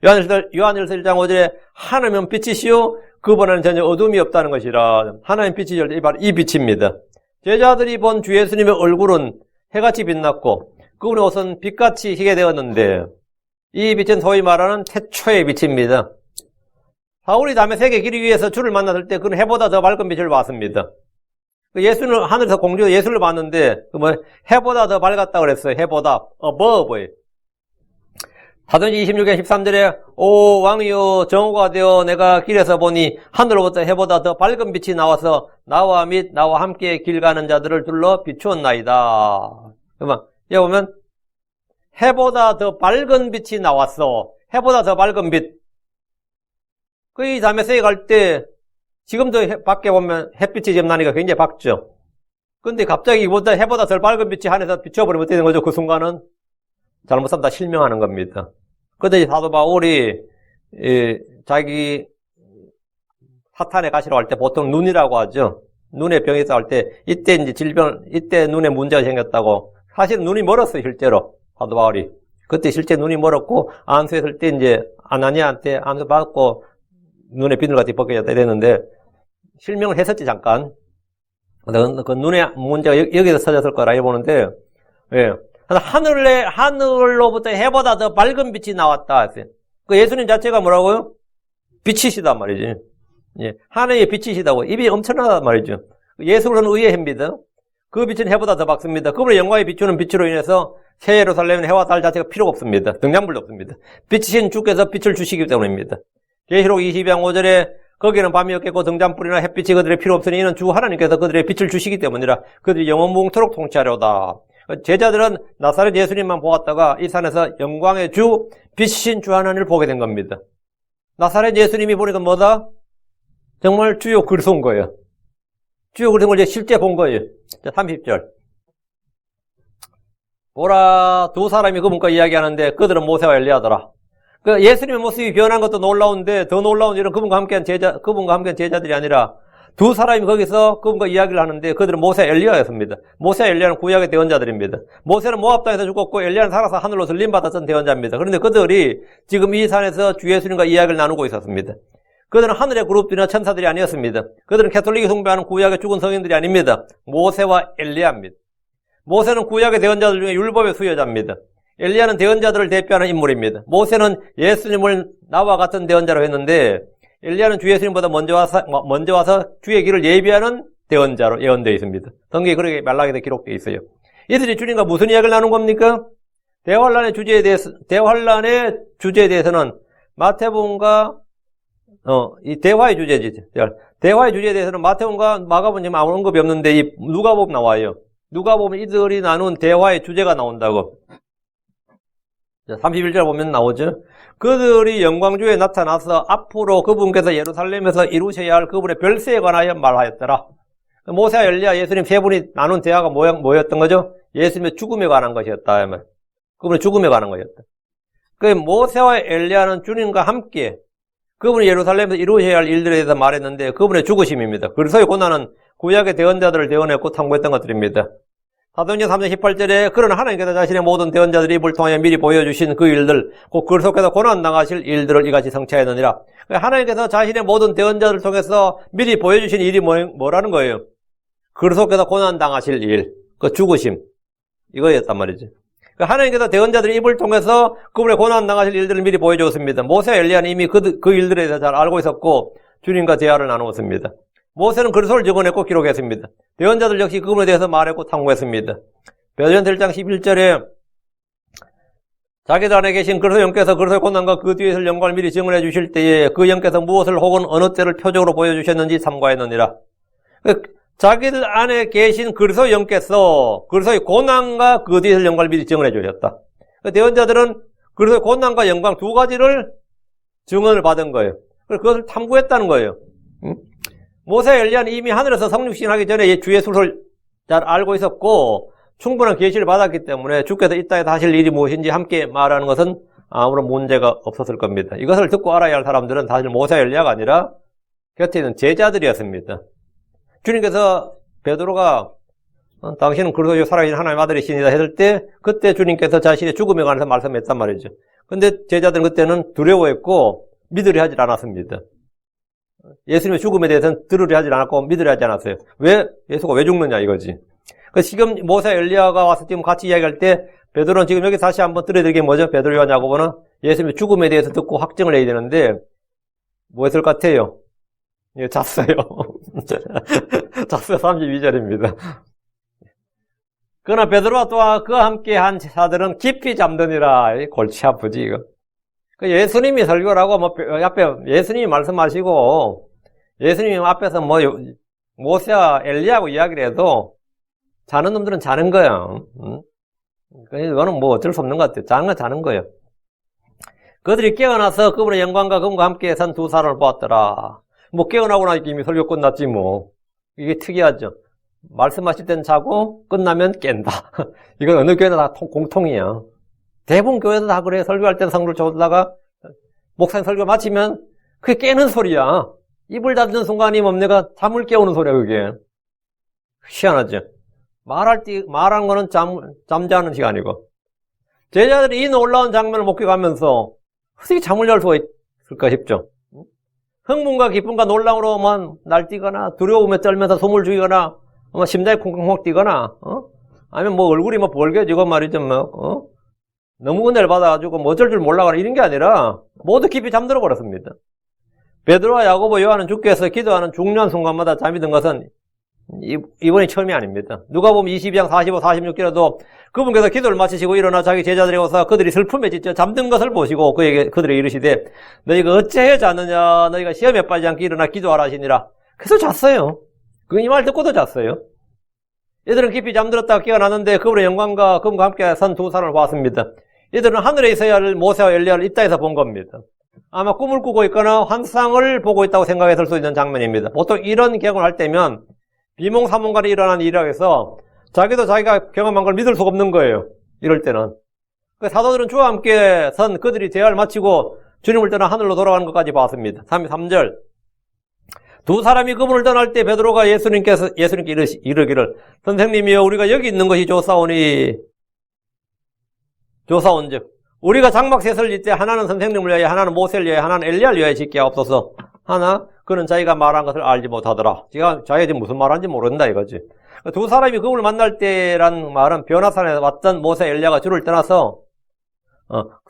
요한일서 1장 5절에 하나님은 빛이시오 그분은 전혀 어둠이 없다는 것이라. 하나님 빛이 절대 바로 이 빛입니다. 제자들이 본 주 예수님의 얼굴은 해같이 빛났고 그분의 옷은 빛같이 희게 되었는데 이 빛은 소위 말하는 태초의 빛입니다. 바울이 다메섹에 길 위에서 주를 만났을 때 그는 해보다 더 밝은 빛을 봤습니다. 예수는 하늘에서 공주가 예수를 봤는데 해보다 더 밝았다고 그랬어요. 해보다 above. 사도행전 26장 13절에 오 왕이여 정오가 되어 내가 길에서 보니 하늘로부터 해보다 더 밝은 빛이 나와서 나와 및 나와 함께 길 가는 자들을 둘러 비추었나이다. 그러면 여기 보면 해보다 더 밝은 빛이 나왔어. 해보다 더 밝은 빛. 이 다메섹에 갈 때 지금도 밖에 보면 햇빛이 지금 나니까 굉장히 밝죠. 근데 갑자기 이보다 해보다 더 밝은 빛이 하늘에서 비춰버리면 어떻게 되는 거죠? 그 순간은 잘못 산다 실명하는 겁니다. 그런데 사도 바울이 자기 사탄에 가시러 갈 때 보통 눈이라고 하죠. 눈에 병이 있어 할 때 이때 이제 이때 눈에 문제가 생겼다고. 사실은 눈이 멀었어요, 실제로. 사도 바울이. 그때 실제 눈이 멀었고 안수했을 때 이제 아나니아한테 안수 받고 눈에 비늘같이 벗겨졌다 이랬는데 실명을 했었지 잠깐. 그 눈에 문제가 여기서 터졌을 거라 해보는데 예. 하늘로부터 해보다 더 밝은 빛이 나왔다 했어요. 그 예수님 자체가 뭐라고요? 빛이시단 말이지. 예. 하늘의 빛이시다고. 입이 엄청나단 말이죠. 예수는 의의 해입니다. 그 빛은 해보다 더 밝습니다. 그분의 영광에 비추는 빛으로 인해서 새 예루살렘은 해와 달 자체가 필요가 없습니다. 등잔불도 없습니다. 빛이신 주께서 빛을 주시기 때문입니다. 계시록 22장 5절에 거기는 밤이 없겠고 등잔불이나 햇빛이 그들의 필요 없으니 이는 주 하나님께서 그들의 빛을 주시기 때문이라 그들이 영원무궁토록 통치하려다. 제자들은 나사렛 예수님만 보았다가 이 산에서 영광의 주 빛이신 주 하나님을 보게 된 겁니다. 나사렛 예수님이 보니까 뭐다? 정말 주요 그리스도인 거예요. 주요 그리스도인 걸 실제 본 거예요. 자, 30절. 보라 두 사람이 그분과 이야기하는데 그들은 모세와 엘리야더라. 그 예수님의 모습이 변한 것도 놀라운데 더 놀라운 일은 그분과 함께한 제자들이 아니라 두 사람이 거기서 그분과 이야기를 하는데 그들은 모세 엘리야였습니다. 모세 엘리야는 구약의 대언자들입니다. 모세는 모압 땅에서 죽었고 엘리야는 살아서 하늘로 들림받았던 대언자입니다. 그런데 그들이 지금 이 산에서 주 예수님과 이야기를 나누고 있었습니다. 그들은 하늘의 그룹들이나 천사들이 아니었습니다. 그들은 가톨릭이 숭배하는 구약의 죽은 성인들이 아닙니다. 모세와 엘리야입니다. 모세는 구약의 대언자들 중에 율법의 수여자입니다. 엘리야는 대언자들을 대표하는 인물입니다. 모세는 예수님을 나와 같은 대언자로 했는데 엘리야는 주 예수님보다 먼저 와서 주의 길을 예비하는 대언자로 예언되어 있습니다. 성경에 그렇게 말라기에 기록되어 있어요. 이들이 주님과 무슨 이야기를 나눈 겁니까? 대환란의 주제에 대해서는 마태복음과 이 대화의 주제지. 대화의 주제에 대해서는 마태복음과 마가복음은 지금 아무 언급이 없는데 이 누가복음 나와요. 누가복음 이들이 나눈 대화의 주제가 나온다고. 31절 보면 나오죠. 그들이 영광주에 나타나서 앞으로 그분께서 예루살렘에서 이루셔야 할 그분의 별세에 관하여 말하였더라. 모세와 엘리야 예수님 세 분이 나눈 대화가 뭐였던 거죠? 예수님의 죽음에 관한 것이었다. 그분의 죽음에 관한 것이었다. 그 모세와 엘리야는 주님과 함께 그분이 예루살렘에서 이루어져야 할 일들에 대해서 말했는데 그분의 죽으심입니다. 그리스도의 고난은 구약의 대언자들을 대언했고 탐구했던 것들입니다. 사도행전 3장 18절에 그러나 하나님께서 자신의 모든 대언자들이 입을 통하여 미리 보여주신 그 일들, 곧 그리스도께서 고난당하실 일들을 이같이 성취하였느니라. 하나님께서 자신의 모든 대언자들을 통해서 미리 보여주신 일이 뭐라는 거예요? 그리스도께서 고난당하실 일, 그 죽으심, 이거였단 말이죠. 하나님께서 대언자들의 입을 통해서 그분의 고난당하실 일들을 미리 보여주었습니다. 모세와 엘리야는 이미 그 일들에 대해서 잘 알고 있었고 주님과 대화를 나누었습니다. 모세는 그리스도를 적어냈고 기록했습니다. 대언자들 역시 그분에 대해서 말했고 탐구했습니다. 베드로전서 1장 11절에 자기들 안에 계신 그리스도 영께서 그리스도의 고난과 그 뒤에 있을 영광을 미리 증언해 주실 때에 그 영께서 무엇을 혹은 어느 때를 표적으로 보여주셨는지 삼가했느니라. 자기들 안에 계신 그리스도 영께서 그리스도의 고난과 그 뒤에 있을 영광을 미리 증언해 주셨다. 대언자들은 그리스도의 고난과 영광 두 가지를 증언을 받은 거예요. 그것을 탐구했다는 거예요. 모세 엘리야는 이미 하늘에서 성육신하기 전에 주 예수를 잘 알고 있었고 충분한 계시를 받았기 때문에 주께서 이 땅에 하실 일이 무엇인지 함께 말하는 것은 아무런 문제가 없었을 겁니다. 이것을 듣고 알아야 할 사람들은 사실 모세 엘리야가 아니라 곁에 있는 제자들이었습니다. 주님께서 베드로가 당신은 그리스도 살아계신 하나님의 아들이시니라 했을 때 그때 주님께서 자신의 죽음에 관해서 말씀했단 말이죠. 근데 제자들은 그때는 두려워했고 믿으려 하지 않았습니다. 예수님의 죽음에 대해서는 들으려 하지 않았고 믿으려 하지 않았어요. 왜? 예수가 왜 죽느냐 이거지. 지금 모세 엘리야가 와서 지금 같이 이야기할 때 베드로는 지금 여기 다시 한번 들어드리게 뭐죠? 베드로, 요한, 야고보는 예수님의 죽음에 대해서 듣고 확증을 해야 되는데 뭐 했을 것 같아요? 예, 잤어요. 잤어요. 32절입니다. 그러나 베드로와 또한 그와 함께 한 자들은 깊이 잠드니라. 골치 아프지 이거. 예수님이 설교를 하고, 앞에 예수님이 말씀하시고, 예수님이 앞에서 모세와 엘리야하고 이야기를 해도, 자는 놈들은 자는 거야. 이거는 어쩔 수 없는 것 같아요. 자는 건 자는 거예요. 그들이 깨어나서 그분의 영광과 그분과 함께 선 두 사람을 보았더라. 깨어나고 나니까 이미 설교 끝났지 뭐. 이게 특이하죠. 말씀하실 때는 자고, 끝나면 깬다. 이건 어느 교회나 다 공통이야. 대부분 교회에서 다 그래. 설교할 때는 성도를 쳐다가 목사님 설교 마치면 그게 깨는 소리야. 입을 닫는 순간이 뭡니까? 잠을 깨우는 소리야 그게. 희한하죠. 말한 거는 잠자는 시간이고. 제자들이 이 놀라운 장면을 목격하면서 어떻게 잠을 잘 수가 있을까 싶죠. 흥분과 기쁨과 놀람으로만 날뛰거나 두려움에 떨면서 숨을 죽이거나 심장이 쿵쿵 뛰거나 아니면 얼굴이 벌개지고 말이죠. 너무 은혜를 받아가지고 어쩔 줄 몰라가나 이런 게 아니라 모두 깊이 잠들어 버렸습니다. 베드로와 야고보, 요한은 주께서 기도하는 중요한 순간마다 잠이 든 것은 이번이 처음이 아닙니다. 누가복음 22장 45, 46절에도 그분께서 기도를 마치시고 일어나 자기 제자들에게 오사 그들이 슬픔에 지쳐 잠든 것을 보시고 그들에게 이르시되 너희가 어찌해 자느냐 너희가 시험에 빠지지 않게 일어나 기도하라 하시니라. 그래서 잤어요. 이 말 듣고도 잤어요. 이들은 깊이 잠들었다가 깨어났는데 그분의 영광과 그분과 함께 선 두 사람을 보았습니다. 이들은 하늘에 있어야 할 모세와 엘리야를 이 땅에서 본 겁니다. 아마 꿈을 꾸고 있거나 환상을 보고 있다고 생각했을 수 있는 장면입니다. 보통 이런 경험을 할 때면 비몽사몽간에 일어난 일이라고 해서 자기도 자기가 경험한 걸 믿을 수가 없는 거예요. 이럴 때는. 사도들은 주와 함께 선 그들이 대화를 마치고 주님을 떠나 하늘로 돌아가는 것까지 봤습니다. 3절 두 사람이 그분을 떠날 때 베드로가 예수님께 이르기를 선생님이여 우리가 여기 있는 것이 조사온즉 우리가 장막셋을 짓되 하나는 선생님을 위하여 하나는 모세를 위하여 하나는 엘리야를 위하여 짓게 하옵소서. 하나 그는 자기가 말한 것을 알지 못하더라. 자기가 지금 무슨 말하는지 모른다 이거지. 두 사람이 그분을 만날 때란 말은 변화산에 왔던 모세 엘리야가 주를 떠나서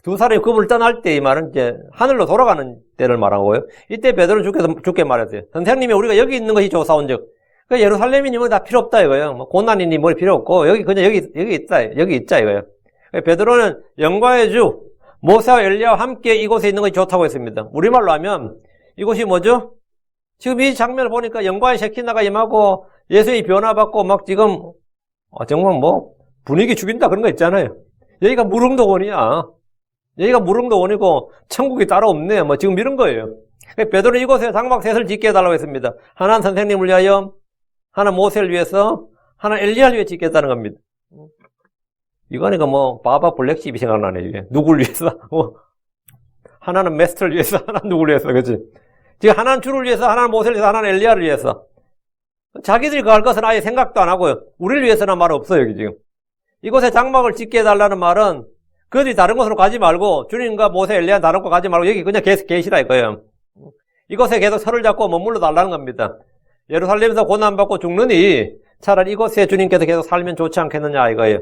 두 사람이 그분을 떠날 때 이 말은 이제 하늘로 돌아가는 때를 말하고요. 이때 베드로는 주께 말했어요. 선생님이 우리가 여기 있는 것이 조사온즉 예루살렘이니 다 필요 없다 이거예요. 고난이니 필요 없고 그냥 여기 있자 이거예요. 베드로는 영광의 주 모세와 엘리야와 함께 이곳에 있는 것이 좋다고 했습니다. 우리말로 하면 이곳이 뭐죠? 지금 이 장면을 보니까 영광의 셰키나가 임하고 예수의 변화받고 지금 정말 분위기 죽인다 그런 거 있잖아요. 여기가 무릉도원이야. 여기가 무릉도원이고 천국이 따로 없네. 지금 이런 거예요. 베드로는 이곳에 장막셋을 짓게 해달라고 했습니다. 하나는 선생님을 위하여, 하나 모세를 위해서, 하나 엘리야를 위해 짓게 했다는 겁니다. 이거니까 바바 블랙십이 생각나네 이게. 누굴 위해서? 하나는 메스터를 위해서, 하나는 누구를 위해서, 그렇지? 지금 하나는 주를 위해서, 하나는 모세를 위해서, 하나는 엘리야를 위해서. 자기들이 그 할 것은 아예 생각도 안 하고요. 우리를 위해서는 말 없어요, 여기 지금. 이곳에 장막을 짓게 해달라는 말은 그들이 다른 곳으로 가지 말고 주님과 모세, 엘리야 다른 곳 가지 말고 여기 그냥 계속 계시라 이거예요. 이곳에 계속 서를 잡고 머물러 달라는 겁니다. 예루살렘에서 고난받고 죽느니 차라리 이곳에 주님께서 계속 살면 좋지 않겠느냐 이거예요.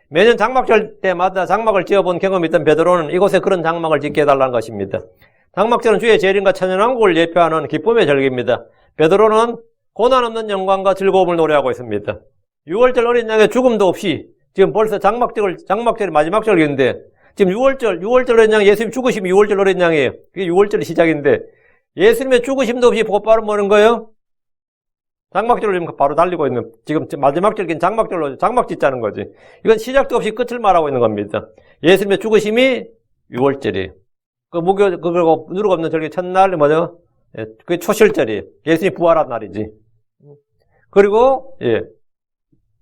매년 장막절 때마다 장막을 지어본 경험이 있던 베드로는 이곳에 그런 장막을 짓게 해달라는 것입니다. 장막절은 주의 재림과 천연왕국을 예표하는 기쁨의 절기입니다. 베드로는 고난 없는 영광과 즐거움을 노래하고 있습니다. 6월절 어린 양의 죽음도 없이 지금 벌써 장막절이 마지막 절기인데 지금 6월절 어린 양 예수님 죽으시면 6월절 어린 양이에요. 그게 6월절이 시작인데 예수님의 죽으심도 없이 곧바로 뭐는 거예요? 장막절로 지금 바로 달리고 있는 지금 마지막 절기인 장막절로 장막 짓자는 거지. 이건 시작도 없이 끝을 말하고 있는 겁니다. 예수님의 죽으심이 6월절이에요. 그 그리고 누룩 없는 절기 첫날 뭐죠? 예, 그게 초실절이에요. 예수님이 부활한 날이지. 그리고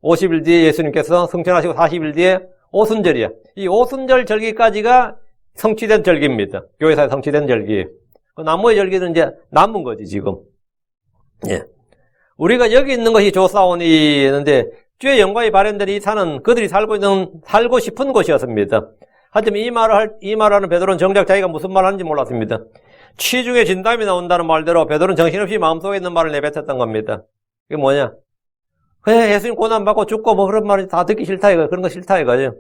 50일 뒤에 예수님께서 승천하시고 40일 뒤에 오순절이야. 이 오순절 절기까지가 성취된 절기입니다. 교회사에 성취된 절기예요. 그 나머지 절기는 이제 남은 거지 지금. 예. 우리가 여기 있는 것이 좋사오니 했는데 주의 영광이 발현된 이 산은 그들이 살고 싶은 곳이었습니다. 하지만 이 말을 하는 베드로는 정작 자기가 무슨 말을 하는지 몰랐습니다. 취중에 진담이 나온다는 말대로 베드로는 정신없이 마음속에 있는 말을 내뱉었던 겁니다. 이게 뭐냐? 그냥 예수님 고난받고 죽고 뭐 그런 말이 다 듣기 싫다 이거예요. 그런 거 싫다 이거죠.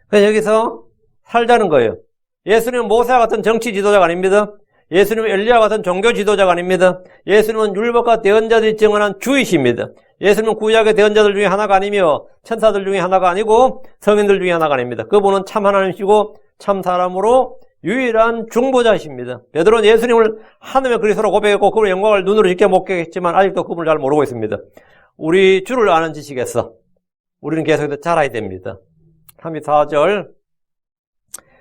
그래서 여기서 살자는 거예요. 예수님은 모세와 같은 정치 지도자가 아닙니다. 예수님은 엘리야와 같은 종교 지도자가 아닙니다. 예수님은 율법과 대언자들이 증언한 주이십니다. 예수님은 구약의 대언자들 중에 하나가 아니며 천사들 중에 하나가 아니고 성인들 중에 하나가 아닙니다. 그분은 참 하나님이시고 참 사람으로 유일한 중보자이십니다. 베드로는 예수님을 하나님의 그리스도로 고백했고 그분의 영광을 눈으로 직접 목격했지만 아직도 그분을 잘 모르고 있습니다. 우리 주를 아는 지식에서 우리는 계속해서 자라야 됩니다. 34절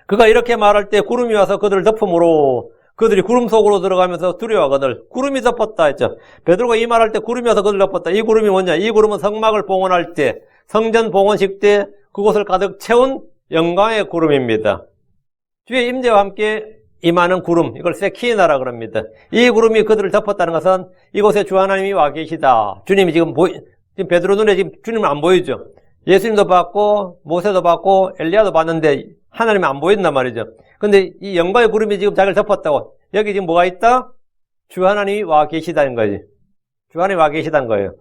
그가 이렇게 말할 때 구름이 와서 그들을 덮음으로 그들이 구름 속으로 들어가면서 두려워하거늘 구름이 덮었다 했죠. 베드로가 이 말할 때 구름이 와서 그들을 덮었다. 이 구름이 뭐냐? 이 구름은 성막을 봉헌할 때 성전 봉헌식 때 그곳을 가득 채운 영광의 구름입니다. 주의 임재와 함께 임하는 구름, 이걸 세키나라 그럽니다. 이 구름이 그들을 덮었다는 것은 이곳에 주 하나님이 와 계시다. 주님이 지금 베드로 눈에 지금 주님은 안 보이죠. 예수님도 봤고 모세도 봤고 엘리야도 봤는데 하나님이 안 보인단 말이죠. 근데 이 영광의 구름이 지금 자기를 덮었다고. 여기 지금 뭐가 있다? 주 하나님이 와 계시다는 거지. 주 하나님이 와 계시다는 거예요.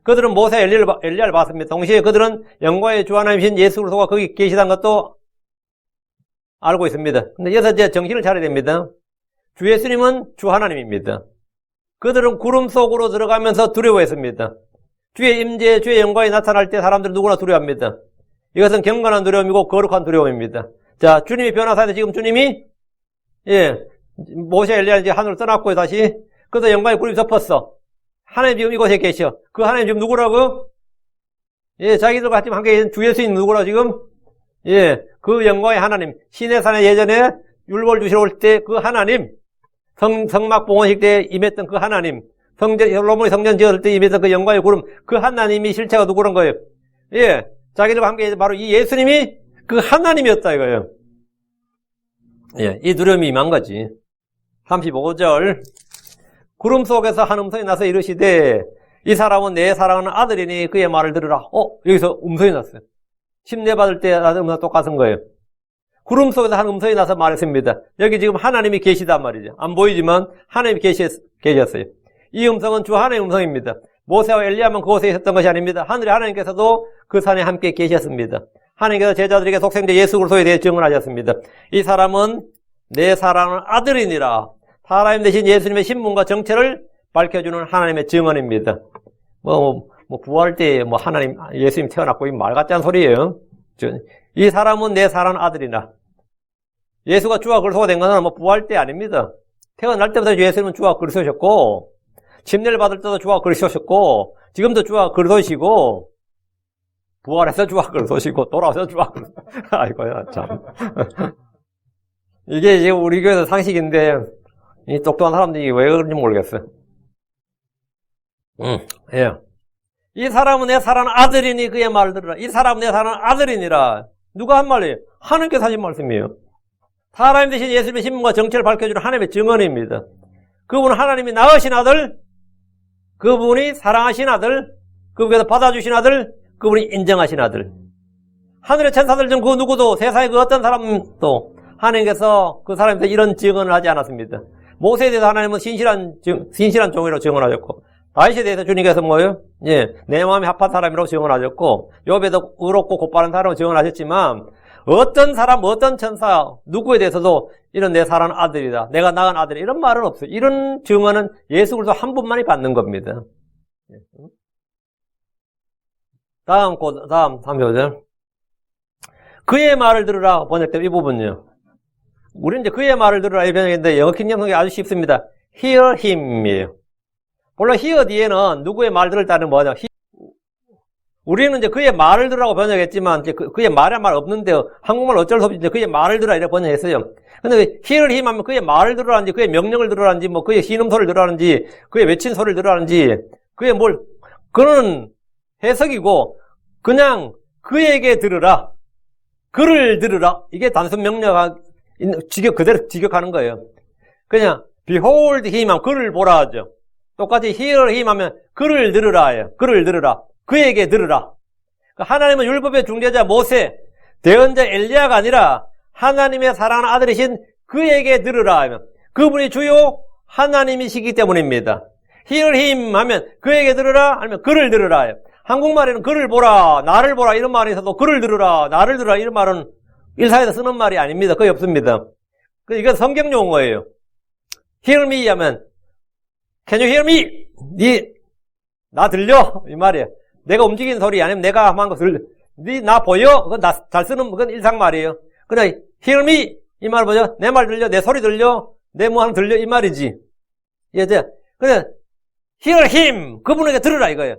그들은 모세 엘리야를 봤습니다. 동시에 그들은 영광의 주 하나님이신 예수 그리스도가 거기 계시다는 것도 알고 있습니다. 근데 여기서 이제 정신을 차려야 됩니다. 주 예수님은 주 하나님입니다. 그들은 구름 속으로 들어가면서 두려워했습니다. 주의 임재, 주의 영광이 나타날 때 사람들은 누구나 두려워합니다. 이것은 경건한 두려움이고 거룩한 두려움입니다. 자, 주님이 변화사인데 지금 주님이 모세 엘리야 이제 하늘을 떠났고 다시 그래서 영광의 구름이 덮었어. 하나님 지금 이곳에 계셔. 그 하나님 지금 누구라고? 자기들과 같이 함께 계신 주 예수님 누구라 지금? 그 영광의 하나님. 시내산에 예전에 율법을 주시러 올 때 그 하나님, 성막 봉헌식 때 임했던 그 하나님, 솔로몬이 성전 지었을 때 임했던 그 영광의 구름, 그 하나님이 실체가 누구란 거예요? 자기들과 함께 바로 이 예수님이 그 하나님이었다 이거예요. 이 두려움이 임한 거지. 35절. 구름 속에서 한 음성이 나서 이르시되 이 사람은 내 사랑하는 아들이니 그의 말을 들으라. 여기서 음성이 났어요. 침례받을 때 나도 음성 똑같은 거예요. 구름 속에서 한 음성이 나서 말했습니다. 여기 지금 하나님이 계시단 말이죠. 안 보이지만 하나님이 계셨어요. 이 음성은 주 하나님의 음성입니다. 모세와 엘리야만 그곳에 있었던 것이 아닙니다. 하늘의 하나님께서도 그 산에 함께 계셨습니다. 하나님께서 제자들에게 속생자 예수 그리스도에 대해 증언하셨습니다. 이 사람은 내 사랑하는 아들이니라. 하나님 대신 예수님의 신분과 정체를 밝혀주는 하나님의 증언입니다. 부활 때 하나님, 예수님 태어났고, 이 말 같지 않은 소리예요. 이 사람은 내 사랑하는 아들이나. 예수가 주와 그리스도가 된 것은 부활 때 아닙니다. 태어날 때부터 예수님은 주와 그리스도셨고, 침례를 받을 때도 주와 그리스도셨고, 지금도 주와 그리스도시고, 부활해서 주와 그리스도시고, 돌아와서 주와 그리스도. 아이고야, 참. 이게 지금 우리 교회에서 상식인데, 이 똑똑한 사람들이 왜 그런지 모르겠어요. 이 사람은 내 사랑하는 아들이니 그의 말을 들으라. 이 사람은 내 사랑하는 아들이니라. 누가 한 말이에요? 하나님께서 하신 말씀이에요. 사람 대신 예수님의 신분과 정체를 밝혀주는 하나님의 증언입니다. 그분은 하나님이 낳으신 아들, 그분이 사랑하신 아들, 그분께서 받아주신 아들, 그분이 인정하신 아들. 하늘의 천사들 중 그 누구도 세상의 그 어떤 사람도 하나님께서 그 사람한테 이런 증언을 하지 않았습니다. 모세에 대해서 하나님은 신실한 종이라고 증언하셨고, 다윗에 대해서 주님께서 뭐예요? 예, 내 마음이 합한 사람이라고 증언하셨고, 욥에도 의롭고 곧바른 사람으로 증언하셨지만, 어떤 사람, 어떤 천사, 누구에 대해서도 이런 내 사랑하는 아들이다, 내가 낳은 아들이다, 이런 말은 없어요. 이런 증언은 예수 그리스도 한 분만이 받는 겁니다. 다음 35절. 그의 말을 들으라 번역된 이 부분요. 우리는 이제 그의 말을 들으라 이 번역인데 영어 킹제임 성경이 아주 쉽습니다. Hear him이에요. 물론 hear 뒤에는 누구의 말 들을 때는 뭐냐? 우리는 이제 그의 말을 들으라고 번역했지만 이제 그의 말에 말 없는데요. 한국말 어쩔 수 없이 이제 그의 말을 들으라 이렇게 번역했어요. 근데 hear him 하면 그의 말을 들으라는지 그의 명령을 들으라는지 뭐 그의 신음소리를 들으라는지 그의 외친 소리를 들으라는지 그의 그는 해석이고 그냥 그에게 들으라. 그를 들으라. 이게 단순 명령 그대로 직역하는 거예요. 그냥 behold him 하면 그를 보라 하죠. 똑같이 hear him 하면 그를 들으라예요. 그를 들으라. 그에게 들으라. 하나님은 율법의 중재자 모세, 대언자 엘리야가 아니라 하나님의 사랑하는 아들이신 그에게 들으라 하면 그분이 주요 하나님이시기 때문입니다. hear him 하면 그에게 들으라 아니면 그를 들으라예요. 한국말에는 그를 보라, 나를 보라 이런 말이 있어도 그를 들으라, 나를 들으라 이런 말은 일상에서 쓰는 말이 아닙니다. 거의 없습니다. 이건 성경 용어예요. hear me 하면 can you hear me? 나 들려? 이 말이에요. 내가 움직이는 소리 아니면 내가 한 거 들려. 나 보여? 그건 잘 쓰는 그건 일상 말이에요. 그냥 hear me 이 말 보죠? 내 말 들려? 내 소리 들려? 내 뭐 하는 들려? 이 말이지. 이해돼? 그냥 hear him 그분에게 들으라 이거예요.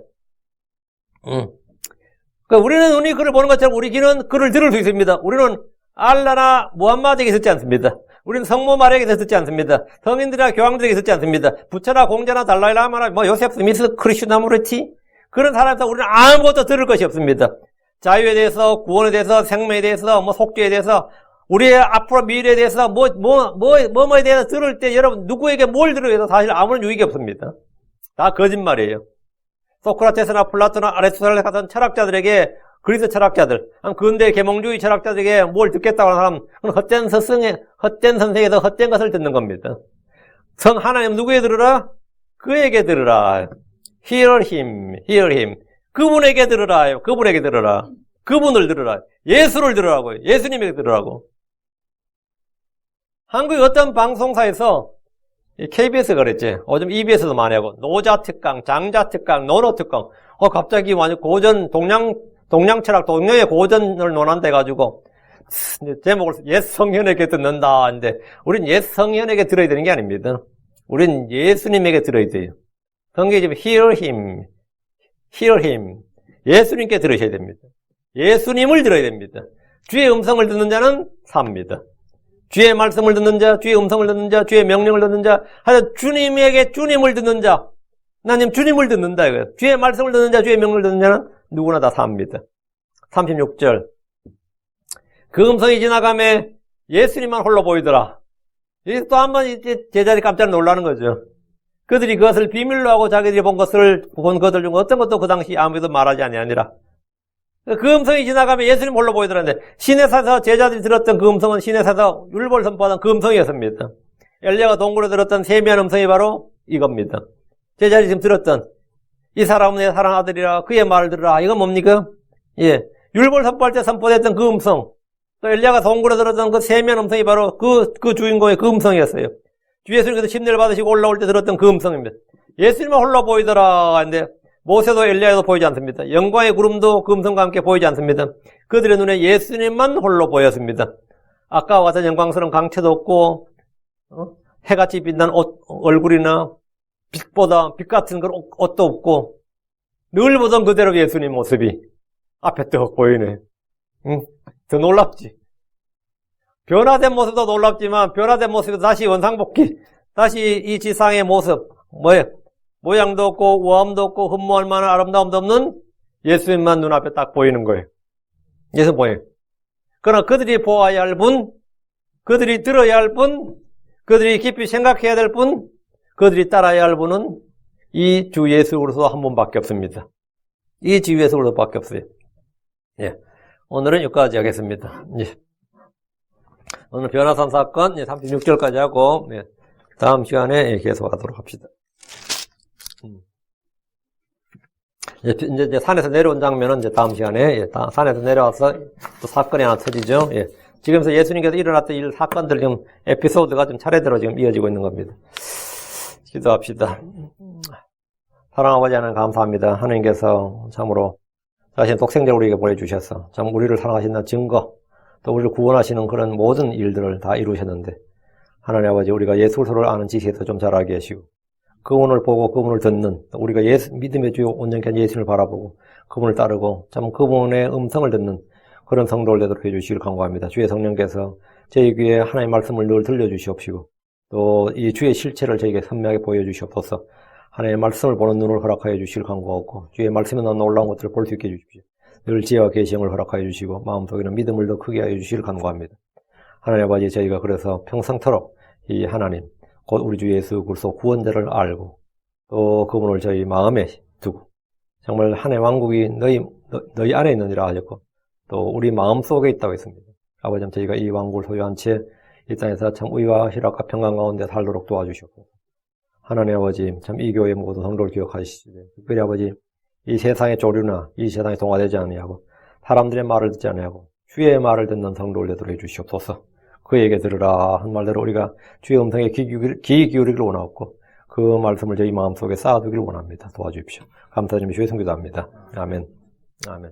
그러니까 우리는 눈이 그를 보는 것처럼 우리 귀는 그를 들을 수 있습니다. 우리는 알라나 무함마드에게 듣지 않습니다. 우리는 성모 마리아에게 듣지 않습니다. 성인들이나 교황들에게 듣지 않습니다. 부처나 공자나 달라이라마나 요셉 스미스, 크리슈나무르티 그런 사람한테 우리는 아무것도 들을 것이 없습니다. 자유에 대해서, 구원에 대해서, 생명에 대해서, 속죄에 대해서, 우리의 앞으로 미래에 대해서, 뭐에 대해서 들을 때 여러분 누구에게 뭘 들어야 해도 사실 아무런 유익이 없습니다. 다 거짓말이에요. 소크라테스나 플라토나 아리스토텔레스 같은 철학자들에게 그리스 철학자들, 근대 계몽주의 철학자들에게 뭘 듣겠다고 하는 사람, 그건 헛된 선생에서 헛된 것을 듣는 겁니다. 성 하나님 누구에 들으라? 그에게 들으라. Hear him, hear him. 그분에게 들으라요. 그분에게 들으라. 그분을 들으라. 예수를 들으라고요. 예수님에게 들으라고. 한국의 어떤 방송사에서 KBS가 그랬지. 요즘 EBS도 많이 하고 노자특강, 장자특강, 노노특강. 갑자기 완전 고전 동양철학, 동양의 고전을 논한다 해가지고 제목을 옛 성현에게 듣는다 하는데 우린 옛 성현에게 들어야 되는 게 아닙니다. 우린 예수님에게 들어야 돼요. 성경에 지금 hear him, hear him. 예수님께 들으셔야 됩니다. 예수님을 들어야 됩니다. 주의 음성을 듣는 자는 삽니다. 주의 말씀을 듣는 자, 주의 음성을 듣는 자, 주의 명령을 듣는 자, 하여튼 주님에게 주님을 듣는 자, 하나님 주님을 듣는다 이거예요. 주의 말씀을 듣는 자, 주의 명령을 듣는 자는 누구나 다 삽니다. 36절. 그 음성이 지나가며 예수님만 홀로 보이더라. 여기서 또 한 번 제자들이 깜짝 놀라는 거죠. 그들이 그것을 비밀로 하고 자기들이 본 것들 중 어떤 것도 그 당시 아무도 말하지 아니하니라. 그 음성이 지나가면 예수님 홀로 보이더라는데 시내사에서 제자들이 들었던 그 음성은 시내사에서 율법을 선포하던 그 음성이었습니다. 엘리야가 동굴에 들었던 세미한 음성이 바로 이겁니다. 제자들이 지금 들었던 이 사람은 내 사랑하는 아들이라 그의 말을 들으라. 이건 뭡니까? 예, 율법을 선포할 때 선포됐던 그 음성, 또 엘리야가 동굴에 들었던 그 세미한 음성이 바로 그 주인공의 그 음성이었어요. 주 예수님께서 침례를 받으시고 올라올 때 들었던 그 음성입니다. 예수님은 홀로 보이더라 하는데 모세도 엘리야도 보이지 않습니다. 영광의 구름도 그 음성과 함께 보이지 않습니다. 그들의 눈에 예수님만 홀로 보였습니다. 아까와 같은 영광스러운 강체도 없고 해같이 빛난 얼굴이나 빛 같은 그런 옷도 없고 늘 보던 그대로 예수님 모습이 앞에 떡 보이네. 더 놀랍지. 변화된 모습도 놀랍지만 변화된 모습이 다시 원상복귀, 다시 이 지상의 모습, 모양도 없고 우아함도 없고 흠모할 만한 아름다움도 없는 예수님만 눈앞에 딱 보이는 거예요. 예수 보여요. 그러나 그들이 보아야 할 분, 그들이 들어야 할 분, 그들이 깊이 생각해야 될 분, 그들이 따라야 할 분은 이 주 예수 그리스도 한 분밖에 없습니다. 이 주 예수 그리스도밖에 없어요. 예. 오늘은 여기까지 하겠습니다. 예. 오늘 변화산 사건 36절까지 하고 다음 시간에 계속하도록 합시다. 이제 산에서 내려온 장면은 이제 다음 시간에 산에서 내려와서 또 사건이 하나 터지죠. 지금서 예수님께서 일어났던 일 사건들 지금 에피소드가 좀 차례대로 지금 이어지고 있는 겁니다. 기도합시다. 사랑하고 아버지 감사합니다. 하나님께서 참으로 자신의 독생자를 우리에게 보내주셔서 참 우리를 사랑하신다는 증거, 또 우리를 구원하시는 그런 모든 일들을 다 이루셨는데 하나님 아버지 우리가 예수 그리스도를 아는 지식에서 좀 자라게 하시고 그분을 보고 그분을 듣는 우리가 믿음의 주 온전케 한 예수님을 바라보고 그분을 따르고 참 그분의 음성을 듣는 그런 성도를 되도록 해주시길 간구합니다. 주의 성령께서 저희 귀에 하나님의 말씀을 늘 들려주시옵시고 또 이 주의 실체를 저에게 선명하게 보여주시옵소서. 하나님의 말씀을 보는 눈을 허락하여 주시길 간구하고 주의 말씀에 나온 놀라운 것들을 볼 수 있게 해주십시오. 늘 지혜와 계시형을 허락하여 주시고 마음속에는 믿음을 더 크게 하여 주시길 간구합니다. 하나님 아버지 저희가 그래서 평생토록 이 하나님 곧 우리 주 예수 그리스도 구원자를 알고 또 그분을 저희 마음에 두고 정말 하나님의 왕국이 너희 안에 있느니라 하셨고 또 우리 마음속에 있다고 했습니다. 아버지 저희가 이 왕국을 소유한 채 이 땅에서 참 의와 희락과 평강 가운데 살도록 도와주시옵소서. 하나님 아버지 참 이 교회 모든 성도를 기억하시되 특별히 아버지 이 세상의 조류나 이 세상에 동화되지 아니하고 사람들의 말을 듣지 아니하고 주의 말을 듣는 성도를 되도록 해주시옵소서. 그에게 들으라 한 말대로 우리가 주의 음성에 귀 기울이기를 원하옵고 그 말씀을 저희 마음속에 쌓아두기를 원합니다. 도와주십시오. 감사드리며 주의 성기도 합니다. 아멘. 아멘.